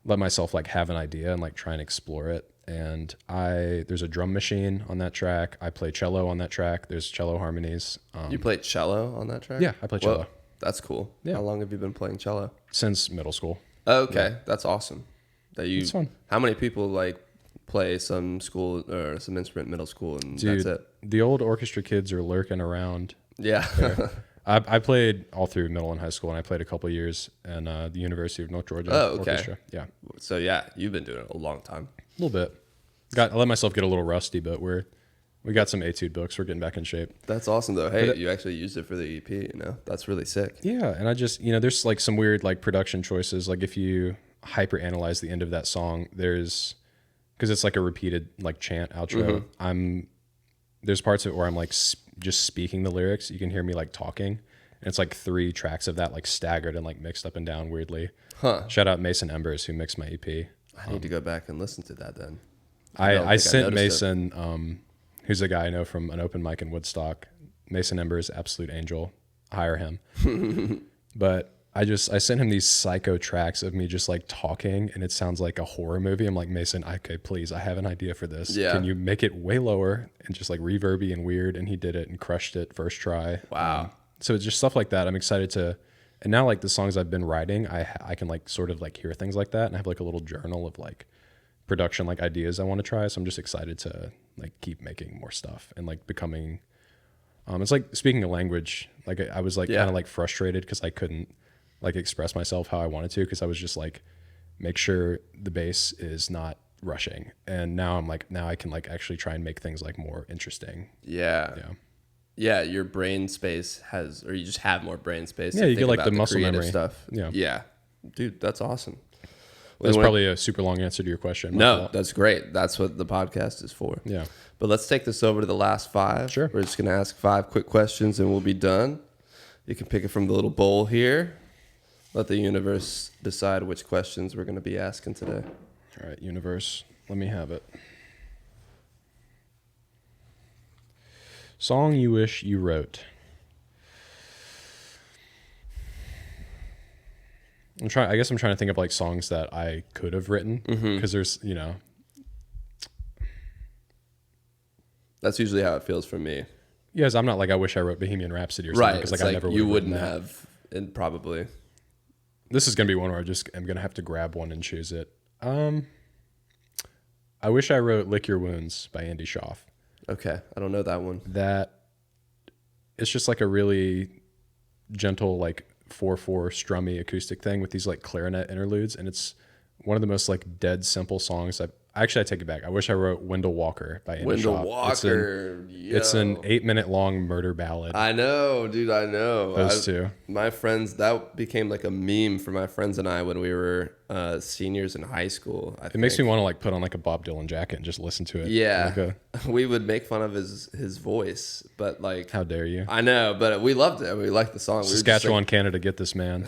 let myself like have an idea and like try and explore it. And there's a drum machine on that track. I play cello on that track. There's cello harmonies. You played cello on that track? Yeah, I play cello. Whoa, that's cool. Yeah. How long have you been playing cello? Since middle school. Oh, okay, yeah. That's awesome. It's fun. How many people like play some school or some instrument in middle school and Dude, that's it? The old orchestra kids are lurking around. Yeah. I played all through middle and high school, and I played a couple years in the University of North Georgia Orchestra. Yeah. So yeah, you've been doing it a long time. A little bit. I let myself get a little rusty, but we got some etude books. We're getting back in shape. That's awesome though. Hey, you actually used it for the EP, that's really sick. Yeah. And I just, there's like some weird like production choices. Like if you hyper analyze the end of that song, because it's like a repeated like chant outro. Mm-hmm. There's parts of it where I'm like just speaking the lyrics. You can hear me like talking, and it's like 3 tracks of that like staggered and like mixed up and down weirdly. Shout out Mason Embers who mixed my EP. I need to go back and listen to that then. I sent Mason, who's a guy I know from an open mic in Woodstock. Mason Embers, absolute angel. Hire him. But I sent him these psycho tracks of me just like talking, and it sounds like a horror movie. I'm like, Mason, okay, please, I have an idea for this. Yeah. Can you make it way lower and just like reverby and weird? And he did it and crushed it first try. Wow. So it's just stuff like that. I'm excited to, and now like the songs I've been writing, I can like sort of like hear things like that, and I have like a little journal of like production like ideas I want to try. So I'm just excited to like keep making more stuff and like becoming, it's like speaking a language. Like I was like kind of like frustrated because I couldn't like express myself how I wanted to, because I was just like make sure the bass is not rushing. And now now I can like actually try and make things like more interesting. Yeah. Yeah. Yeah, your brain space or you just have more brain space. Yeah, to you think get like about the muscle creative memory stuff. Yeah. Yeah. Dude, that's awesome. That's probably a super long answer to your question. No, that's great. That's what the podcast is for. Yeah. But let's take this over to the last 5. Sure. We're just going to ask 5 quick questions and we'll be done. You can pick it from the little bowl here. Let the universe decide which questions we're going to be asking today. All right, universe, let me have it. Song you wish you wrote. I guess I'm trying to think of like songs that I could have written because there's, That's usually how it feels for me. yes, I'm not like I wish I wrote Bohemian Rhapsody or something Right. because It's like I never you would wouldn't that. have, and probably. This is gonna be one where I'm gonna have to grab one and choose it. I wish I wrote "Lick Your Wounds" by Andy Schaaf. Okay. I don't know that one. That it's just like a really gentle like 4/4 strummy acoustic thing with these like clarinet interludes, and it's one of the most like dead simple songs I take it back. I wish I wrote "Wendell Walker" by Andy Wendell Schaaf. Walker. It's an 8-minute long murder ballad. I know, dude. I know. Those two. My friends, that became like a meme for my friends and I when we were seniors in high school. It makes me want to like put on like a Bob Dylan jacket and just listen to it. Yeah. We would make fun of his voice, but like. How dare you? I know, but we loved it. We liked the song. Saskatchewan, Canada, get this man.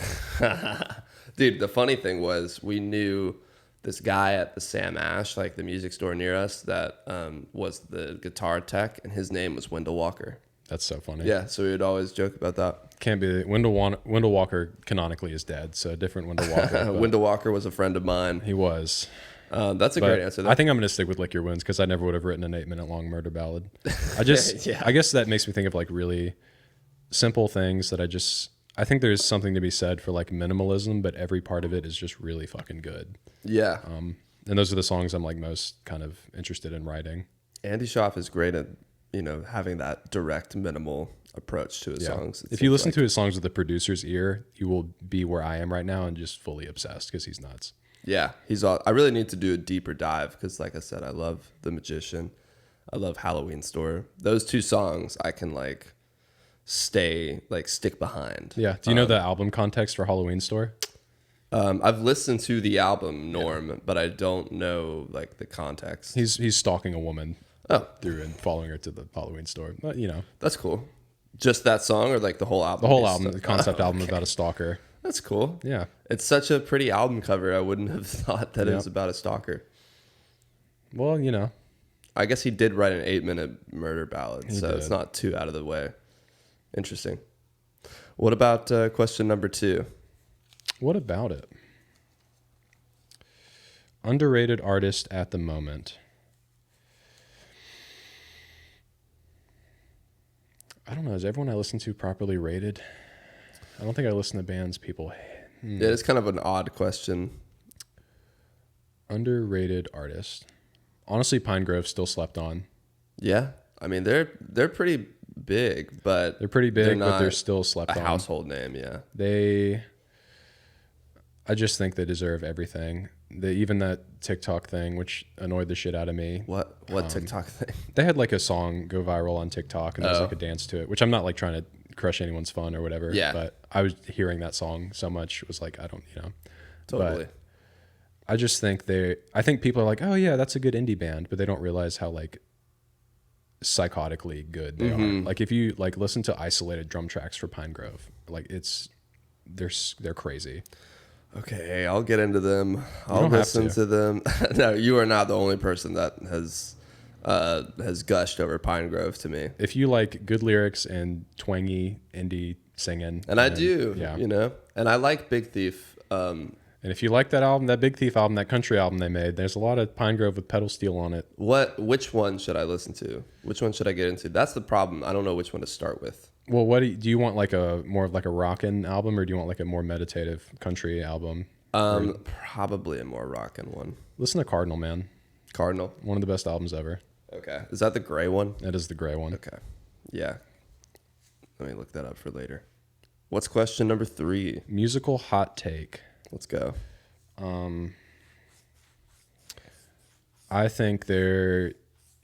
Dude, the funny thing was we knew this guy at the Sam Ash, like the music store near us, that was the guitar tech, and his name was Wendell Walker. That's so funny. Yeah, so we would always joke about that. Can't be Wendell Walker canonically is dead, so a different Wendell Walker. Wendell Walker was a friend of mine. He was. That's a great answer. I think I'm going to stick with "Lick Your Wounds" because I never would have written an 8-minute long murder ballad. I guess that makes me think of like really simple things that I think there's something to be said for like minimalism, but every part of it is just really fucking good. Yeah. And those are the songs I'm like most kind of interested in writing. Andy Schaaf is great at, having that direct, minimal approach to his songs. If you listen to his songs with the producer's ear, you will be where I am right now and just fully obsessed because he's nuts. Yeah, I really need to do a deeper dive because, like I said, I love The Magician. I love Halloween Store. Those 2 songs I can stick behind. Yeah. Do you know the album context for Halloween Store? I've listened to the album Norm, but I don't know like the context. He's stalking a woman through and following her to the Halloween Store. But That's cool. Just that song or like the whole album? the whole album, the concept album about a stalker. That's cool. Yeah. It's such a pretty album cover. I wouldn't have thought that it was about a stalker. Well, I guess he did write an 8-minute murder ballad, so did. it's not too out of the way. Interesting. What about question number 2? What about it? Underrated artist at the moment. I don't know. Is everyone I listen to properly rated? I don't think I listen to bands people. Yeah, it's kind of an odd question. Underrated artist. Honestly, Pinegrove still slept on. Yeah, I mean they're pretty big, but They're pretty big, but they're not still slept a on. household name. Yeah, I just think they deserve everything. Even that TikTok thing, which annoyed the shit out of me. what TikTok thing? They had like a song go viral on TikTok, and there's like a dance to it, which I'm not like trying to crush anyone's fun or whatever. Yeah. But I was hearing that song so much, it was like, I don't. Totally. But I just think I think people are like, oh yeah, that's a good indie band, but they don't realize how like psychotically good they are. Like if you like listen to isolated drum tracks for Pinegrove, like they're crazy. Okay, I'll get into them. I'll listen to them. No, you are not the only person that has gushed over Pinegrove to me. If you like good lyrics and twangy indie singing, And I do, yeah. And I like Big Thief. And if you like that album, that Big Thief album, that country album they made, there's a lot of Pinegrove with pedal steel on it. Which one should I listen to? Which one should I get into? That's the problem. I don't know which one to start with. Well, what do you want, like a more of like a rockin' album, or do you want like a more meditative country album? Probably a more rockin' one. Listen to Cardinal, man. Cardinal. One of the best albums ever. Okay. Is that the gray one? That is the gray one. Okay. Yeah. Let me look that up for later. What's question number 3? Musical hot take. Let's go. I think there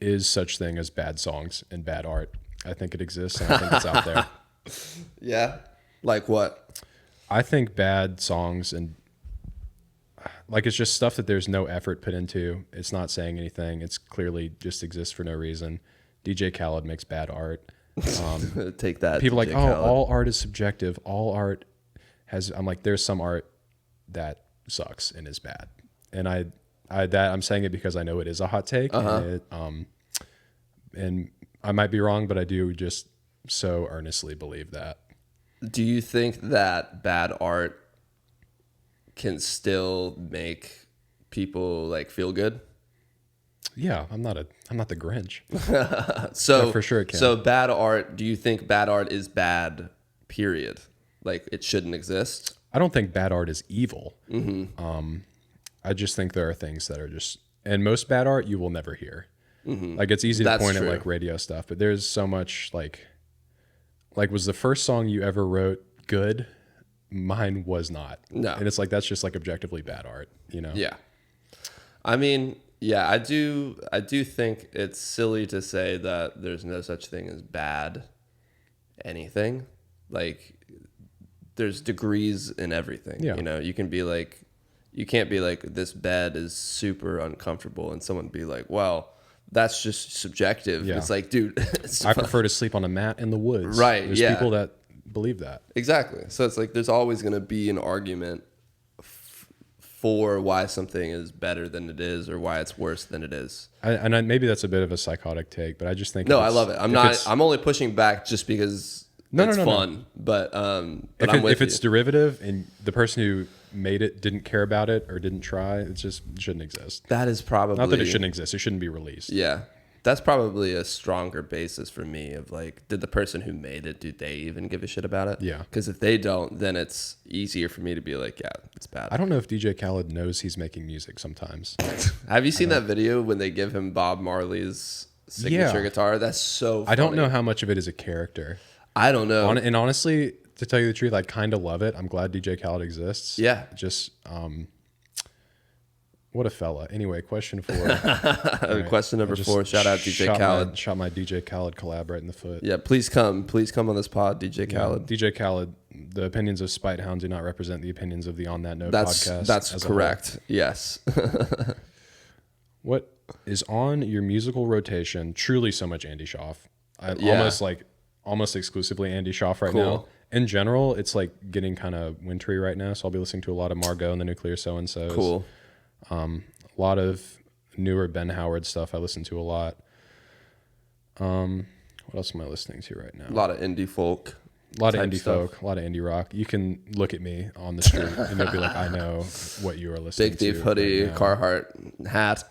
is such thing as bad songs and bad art. I think it exists, and I think it's out there. Yeah. Like what? I think bad songs and like it's just stuff that there's no effort put into. It's not saying anything. It's clearly just exists for no reason. DJ Khaled makes bad art. Take that. People DJ like, oh, Khaled. all art is subjective. All art has. I'm like, there's some art that sucks and is bad, and I'm saying it because I know it is a hot take, and I might be wrong, but I do just so earnestly believe that. Do you think that bad art can still make people like feel good? Yeah, I'm not the Grinch. So Yeah, for sure it can. So bad art, do you think bad art is bad, period? Like it shouldn't exist? I don't think bad art is evil. I just think there are things that are just, and most bad art you will never hear. Like it's easy to That's point true. at like radio stuff, but there's so much like was the first song you ever wrote good? Mine was not. No. And it's like, that's just like objectively bad art, you know? Yeah. I mean, yeah, I do think it's silly to say that there's no such thing as bad anything. Like there's degrees in everything. Yeah. You know, you can't be like this bed is super uncomfortable and someone be like, well, that's just subjective. Yeah. It's like, dude, I prefer to sleep on a mat in the woods. Right, There's yeah. people that believe that. exactly. So it's like there's always going to be an argument for why something is better than it is or why it's worse than it is. Maybe that's a bit of a psychotic take, but I just think No, I love it. I'm only pushing back just because it's fun. But I'm with if it's you. derivative and the person who made it didn't care about it or didn't try, it shouldn't exist. That is probably Not that it shouldn't exist. It shouldn't be released. Yeah. That's probably a stronger basis for me of like, did the person who made it, do they even give a shit about it? Yeah. Because if they don't, then it's easier for me to be like, yeah, it's bad. I don't know if DJ Khaled knows he's making music sometimes. Have you seen that video when they give him Bob Marley's signature guitar? That's so funny. I don't know how much of it is a character. I don't know. And honestly, to tell you the truth, I kind of love it. I'm glad DJ Khaled exists. Yeah. Just, what a fella. Anyway, question 4. Right. Question number 4. Shout out DJ Khaled. Shot my DJ Khaled collab right in the foot. Yeah, please come on this pod, DJ Khaled. DJ Khaled, the opinions of Spitehound do not represent the opinions of the On That Note podcast. That's correct. Yes. What is on your musical rotation? Truly so much Andy Schaaf. Almost exclusively Andy Schaaf right now. In general, it's like getting kind of wintry right now, so I'll be listening to a lot of Margot and the Nuclear So-and-Sos. Cool. A lot of newer Ben Howard stuff I listen to a lot. What else am I listening to right now? A lot of indie folk. A lot of type indie stuff. folk, a lot of indie rock. You can look at me on the street and you'll be like, I know what you are listening Big to. Thief hoodie, right now. Carhartt hat.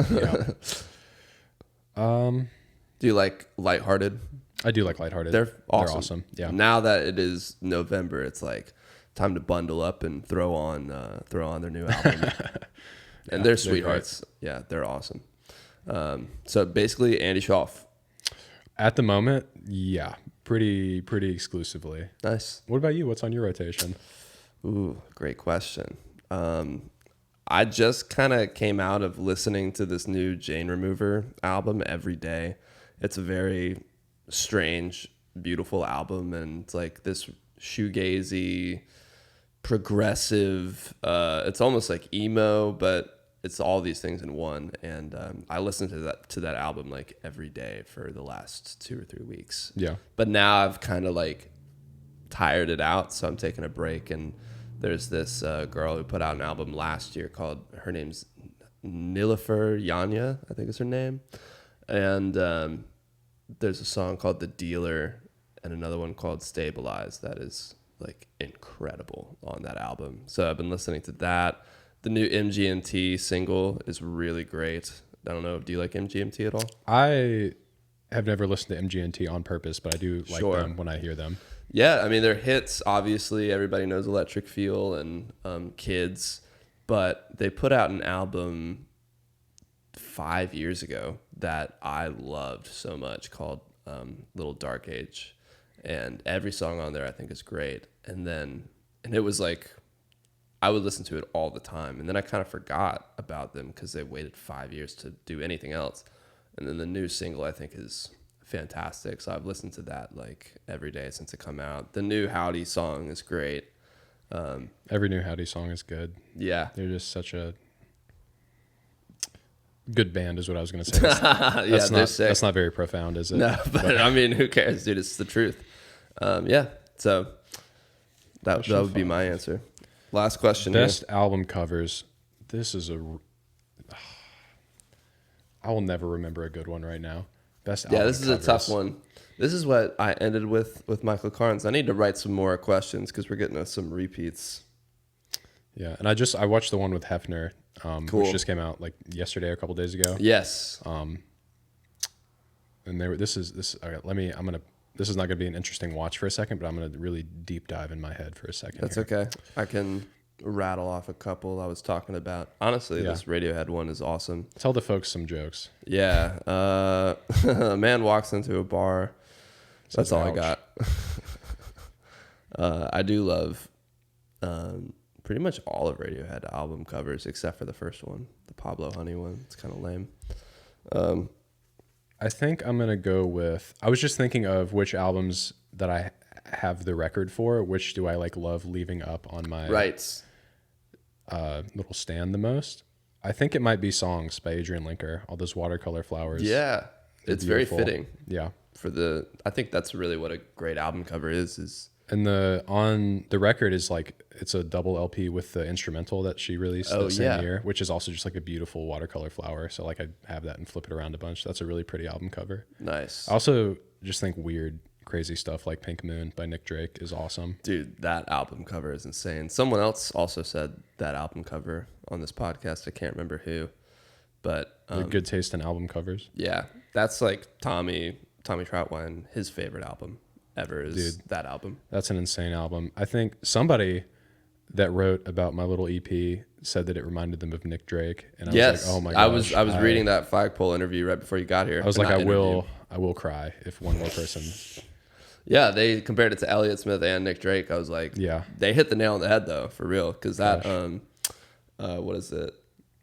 Yeah. Do you like Lighthearted? I do like Lighthearted. They're awesome. Yeah. Now that it is November, it's like time to bundle up and throw on their new album. And they're sweethearts. Yeah, they're awesome. So basically, Andy Schaaf. At the moment, yeah, pretty exclusively. Nice. What about you? What's on your rotation? Ooh, great question. I just kind of came out of listening to this new Jane Remover album every day. It's a very strange, beautiful album, and it's like this shoegazy, progressive. It's almost like emo, but it's all these things in one. And I listened to that album like every day for the last 2 or 3 weeks. Yeah. But now I've kind of like tired it out, so I'm taking a break. And there's this girl who put out an album last year called, her name's Nilüfer Yanya, I think is her name. And there's a song called The Dealer and another one called Stabilize that is like incredible on that album. So I've been listening to that. The new MGMT single is really great. I don't know. Do you like MGMT at all? I have never listened to MGMT on purpose, but I do like Sure. them when I hear them. Yeah, I mean, they're hits. Obviously, everybody knows Electric Feel and Kids, but they put out an album 5 years ago that I loved so much called Little Dark Age. And every song on there I think is great. And it was like, I would listen to it all the time. And then I kind of forgot about them because they waited 5 years to do anything else. And then the new single, I think, is fantastic. So I've listened to that like every day since it come out. The new Howdy song is great. Every new Howdy song is good. Yeah. They're just such a good band is what I was going to say. That's not very profound, is it? No, but I mean, who cares, dude? It's the truth. Yeah. So that would be my answer. Last question. Best album covers. This is I will never remember a good one right now. Best album this is covers. a tough one. This is what I ended with Michael Carnes. I need to write some more questions because we're getting some repeats. Yeah, and I watched the one with Hefner, Cool. which just came out like yesterday or a couple days ago. Yes. And this is okay, this is not gonna be an interesting watch for a second, but I'm gonna really deep dive in my head for a second. That's here. okay. I can rattle off a couple I was talking about. Honestly, Yeah. this Radiohead one is awesome. Tell the folks some jokes. Yeah. A man walks into a bar. That's all I got. I do love pretty much all of Radiohead album covers except for the first one, the Pablo Honey one. It's kind of lame. I think I'm gonna go with. I was just thinking of which albums that I have the record for. Which do I like love leaving up on my little stand the most? I think it might be Songs by Adrian Linker. All those watercolor flowers. Yeah, it's beautiful. very fitting. Yeah. I think that's really what a great album cover is. And on the record is like it's a double LP with the instrumental that she released that same year, which is also just like a beautiful watercolor flower. So like I have that and flip it around a bunch. That's a really pretty album cover. Nice. I also just think weird, crazy stuff like Pink Moon by Nick Drake is awesome. Dude, that album cover is insane. Someone else also said that album cover on this podcast. I can't remember who, but Good taste in album covers. Yeah, that's like Tommy Troutwine. His favorite album ever is that album. That's an insane album. I think somebody that wrote about my little EP said that it reminded them of Nick Drake, and I was like, oh my gosh. I was reading that Flagpole interview right before you got here. I was like, I will cry if one more person. Yeah, they compared it to Elliott Smith and Nick Drake. I was like, yeah, they hit the nail on the head though, for real. Because that what is it?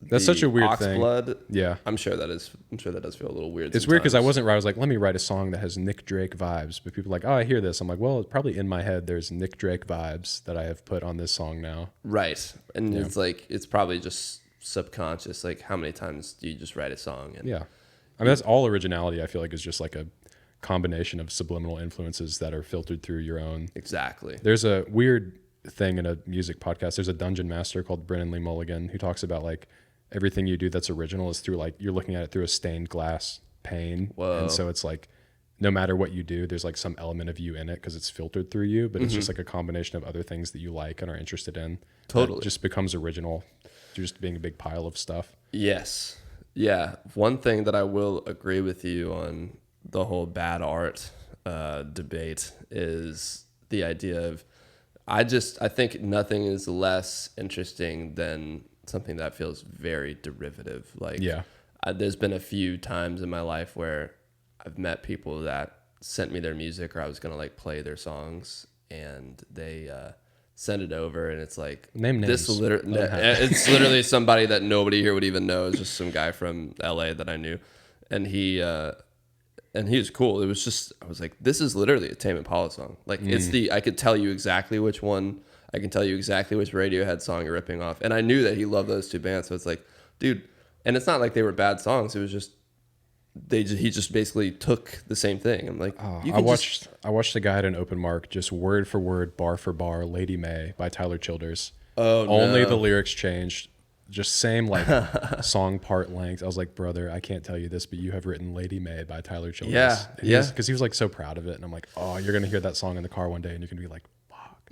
That's such a weird thing. Blood. Yeah, I'm sure that does feel a little weird. It's weird because I wasn't right. I was like, let me write a song that has Nick Drake vibes. But people are like, oh, I hear this. I'm like, well, it's probably in my head. There's Nick Drake vibes that I have put on this song now. Right, and it's like it's probably just subconscious. Like, how many times do you just write a song? And yeah, I mean that's all originality. I feel like is just like a combination of subliminal influences that are filtered through your own. Exactly. There's a weird thing in a music podcast. There's a dungeon master called Brennan Lee Mulligan who talks about like everything you do that's original is through like you're looking at it through a stained glass pane. Whoa. And so it's like no matter what you do, there's like some element of you in it because it's filtered through you, but it's just like a combination of other things that you like and are interested in. Totally. It just becomes original, just being a big pile of stuff. Yes. Yeah. One thing that I will agree with you on the whole bad art debate is the idea of I think nothing is less interesting than something that feels very derivative. Like, there's been a few times in my life where I've met people that sent me their music or I was going to like play their songs and they send it over and it's like name names. It's literally somebody that nobody here would even know. It's just some guy from LA that I knew. And he was cool. It was just, I was like, this is literally a Tame Impala song. Like I could tell you exactly which one. I can tell you exactly which Radiohead song you're ripping off. And I knew that he loved those two bands. So it's like, dude, and it's not like they were bad songs. It was just, he just basically took the same thing. I'm like, I watched a guy at an open mic, just word for word, bar for bar, Lady May by Tyler Childers. Oh, Only no. the lyrics changed. Just same like song part length. I was like, brother, I can't tell you this, but you have written Lady May by Tyler Childers. Yeah. Because he was like so proud of it. And I'm like, oh, you're going to hear that song in the car one day and you're going to be like,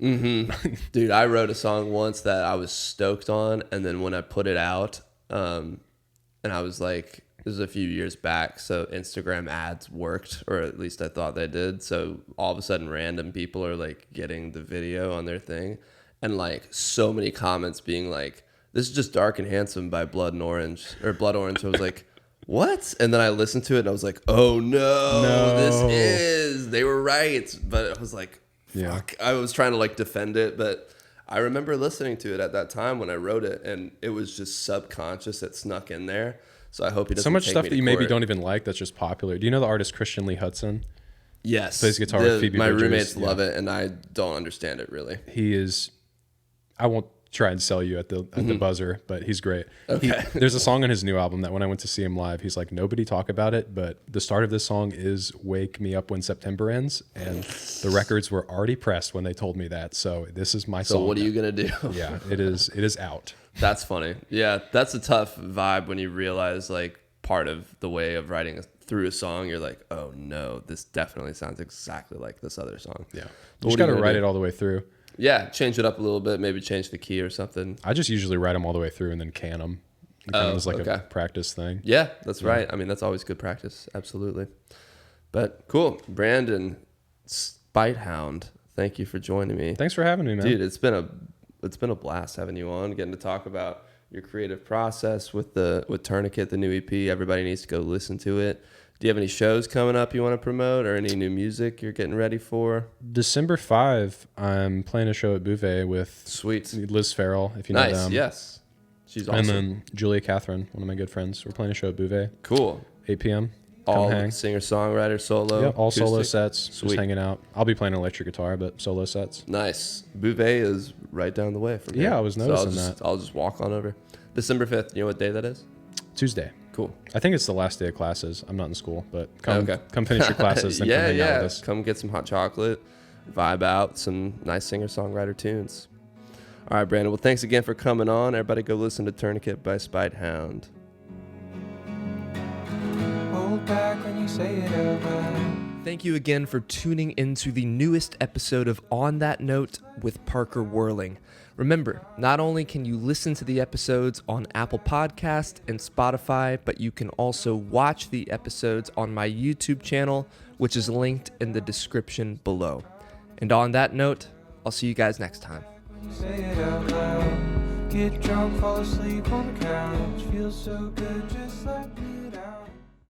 mm-hmm. Dude, I wrote a song once that I was stoked on, and then when I put it out, and I was like, this was a few years back, so Instagram ads worked, or at least I thought they did. So all of a sudden, random people are like getting the video on their thing, and like so many comments being like, "This is just Dark and Handsome by Blood Orange." So I was like, what? And then I listened to it, and I was like, oh no. They were right, but I was like. Fuck. I was trying to like defend it, but I remember listening to it at that time when I wrote it, and it was just subconscious. It snuck in there. So I hope he doesn't So much take stuff me that to you maybe court. don't even like that's just popular. Do you know the artist Christian Lee Hudson? Yes. Plays guitar with Phoebe my Bridgers. roommates Yeah. love it, and I don't understand it really. He is. I won't try and sell you at the buzzer, but he's great. Okay. There's a song on his new album that when I went to see him live, he's like, nobody talk about it, but the start of this song is "Wake Me Up When September Ends," and the records were already pressed when they told me that. So this is my song. So what are you gonna do? Yeah, it is out. That's funny. Yeah, that's a tough vibe when you realize like part of the way of writing through a song, you're like, oh no, this definitely sounds exactly like this other song. Yeah, But you just what are got to gonna write do? it all the way through. Yeah, change it up a little bit, maybe change the key or something. I just usually write them all the way through and then can them. It kind of is like okay. a practice thing. Yeah, that's right. I mean, that's always good practice. Absolutely. But cool. Brandon Spitehound, thank you for joining me. Thanks for having me, man. Dude, it's been a blast having you on, getting to talk about your creative process with Tourniquet, the new EP. Everybody needs to go listen to it. Do you have any shows coming up you want to promote or any new music you're getting ready for? December 5, I'm playing a show at Bouvet with Sweet. Liz Farrell, if you know Nice. them. Yes. She's awesome. And then Julia Catherine, one of my good friends. We're playing a show at Bouvet, Cool. 8 p.m. Come All hang. singer-songwriter, solo? Yeah, all solo acoustic? sets, Sweet. just hanging out. I'll be playing electric guitar, but solo sets. Nice. Bouvet is right down the way from here. Yeah, I was noticing that. I'll just walk on over. December 5th. You know what day that is? Tuesday. Cool. I think it's the last day of classes. I'm not in school, but come finish your classes, then yeah, come hang out with us. Come get some hot chocolate, vibe out, some nice singer-songwriter tunes. All right, Brandon. Well, thanks again for coming on. Everybody go listen to Tourniquet by Spitehound. Hold back when you say it out loud. Thank you again for tuning into the newest episode of On That Note with Parker Whirling. Remember, not only can you listen to the episodes on Apple Podcast and Spotify, but you can also watch the episodes on my YouTube channel, which is linked in the description below. And on that note, I'll see you guys next time. When you say it out loud. Get drunk, fall asleep on the couch. Feels so good, just like me.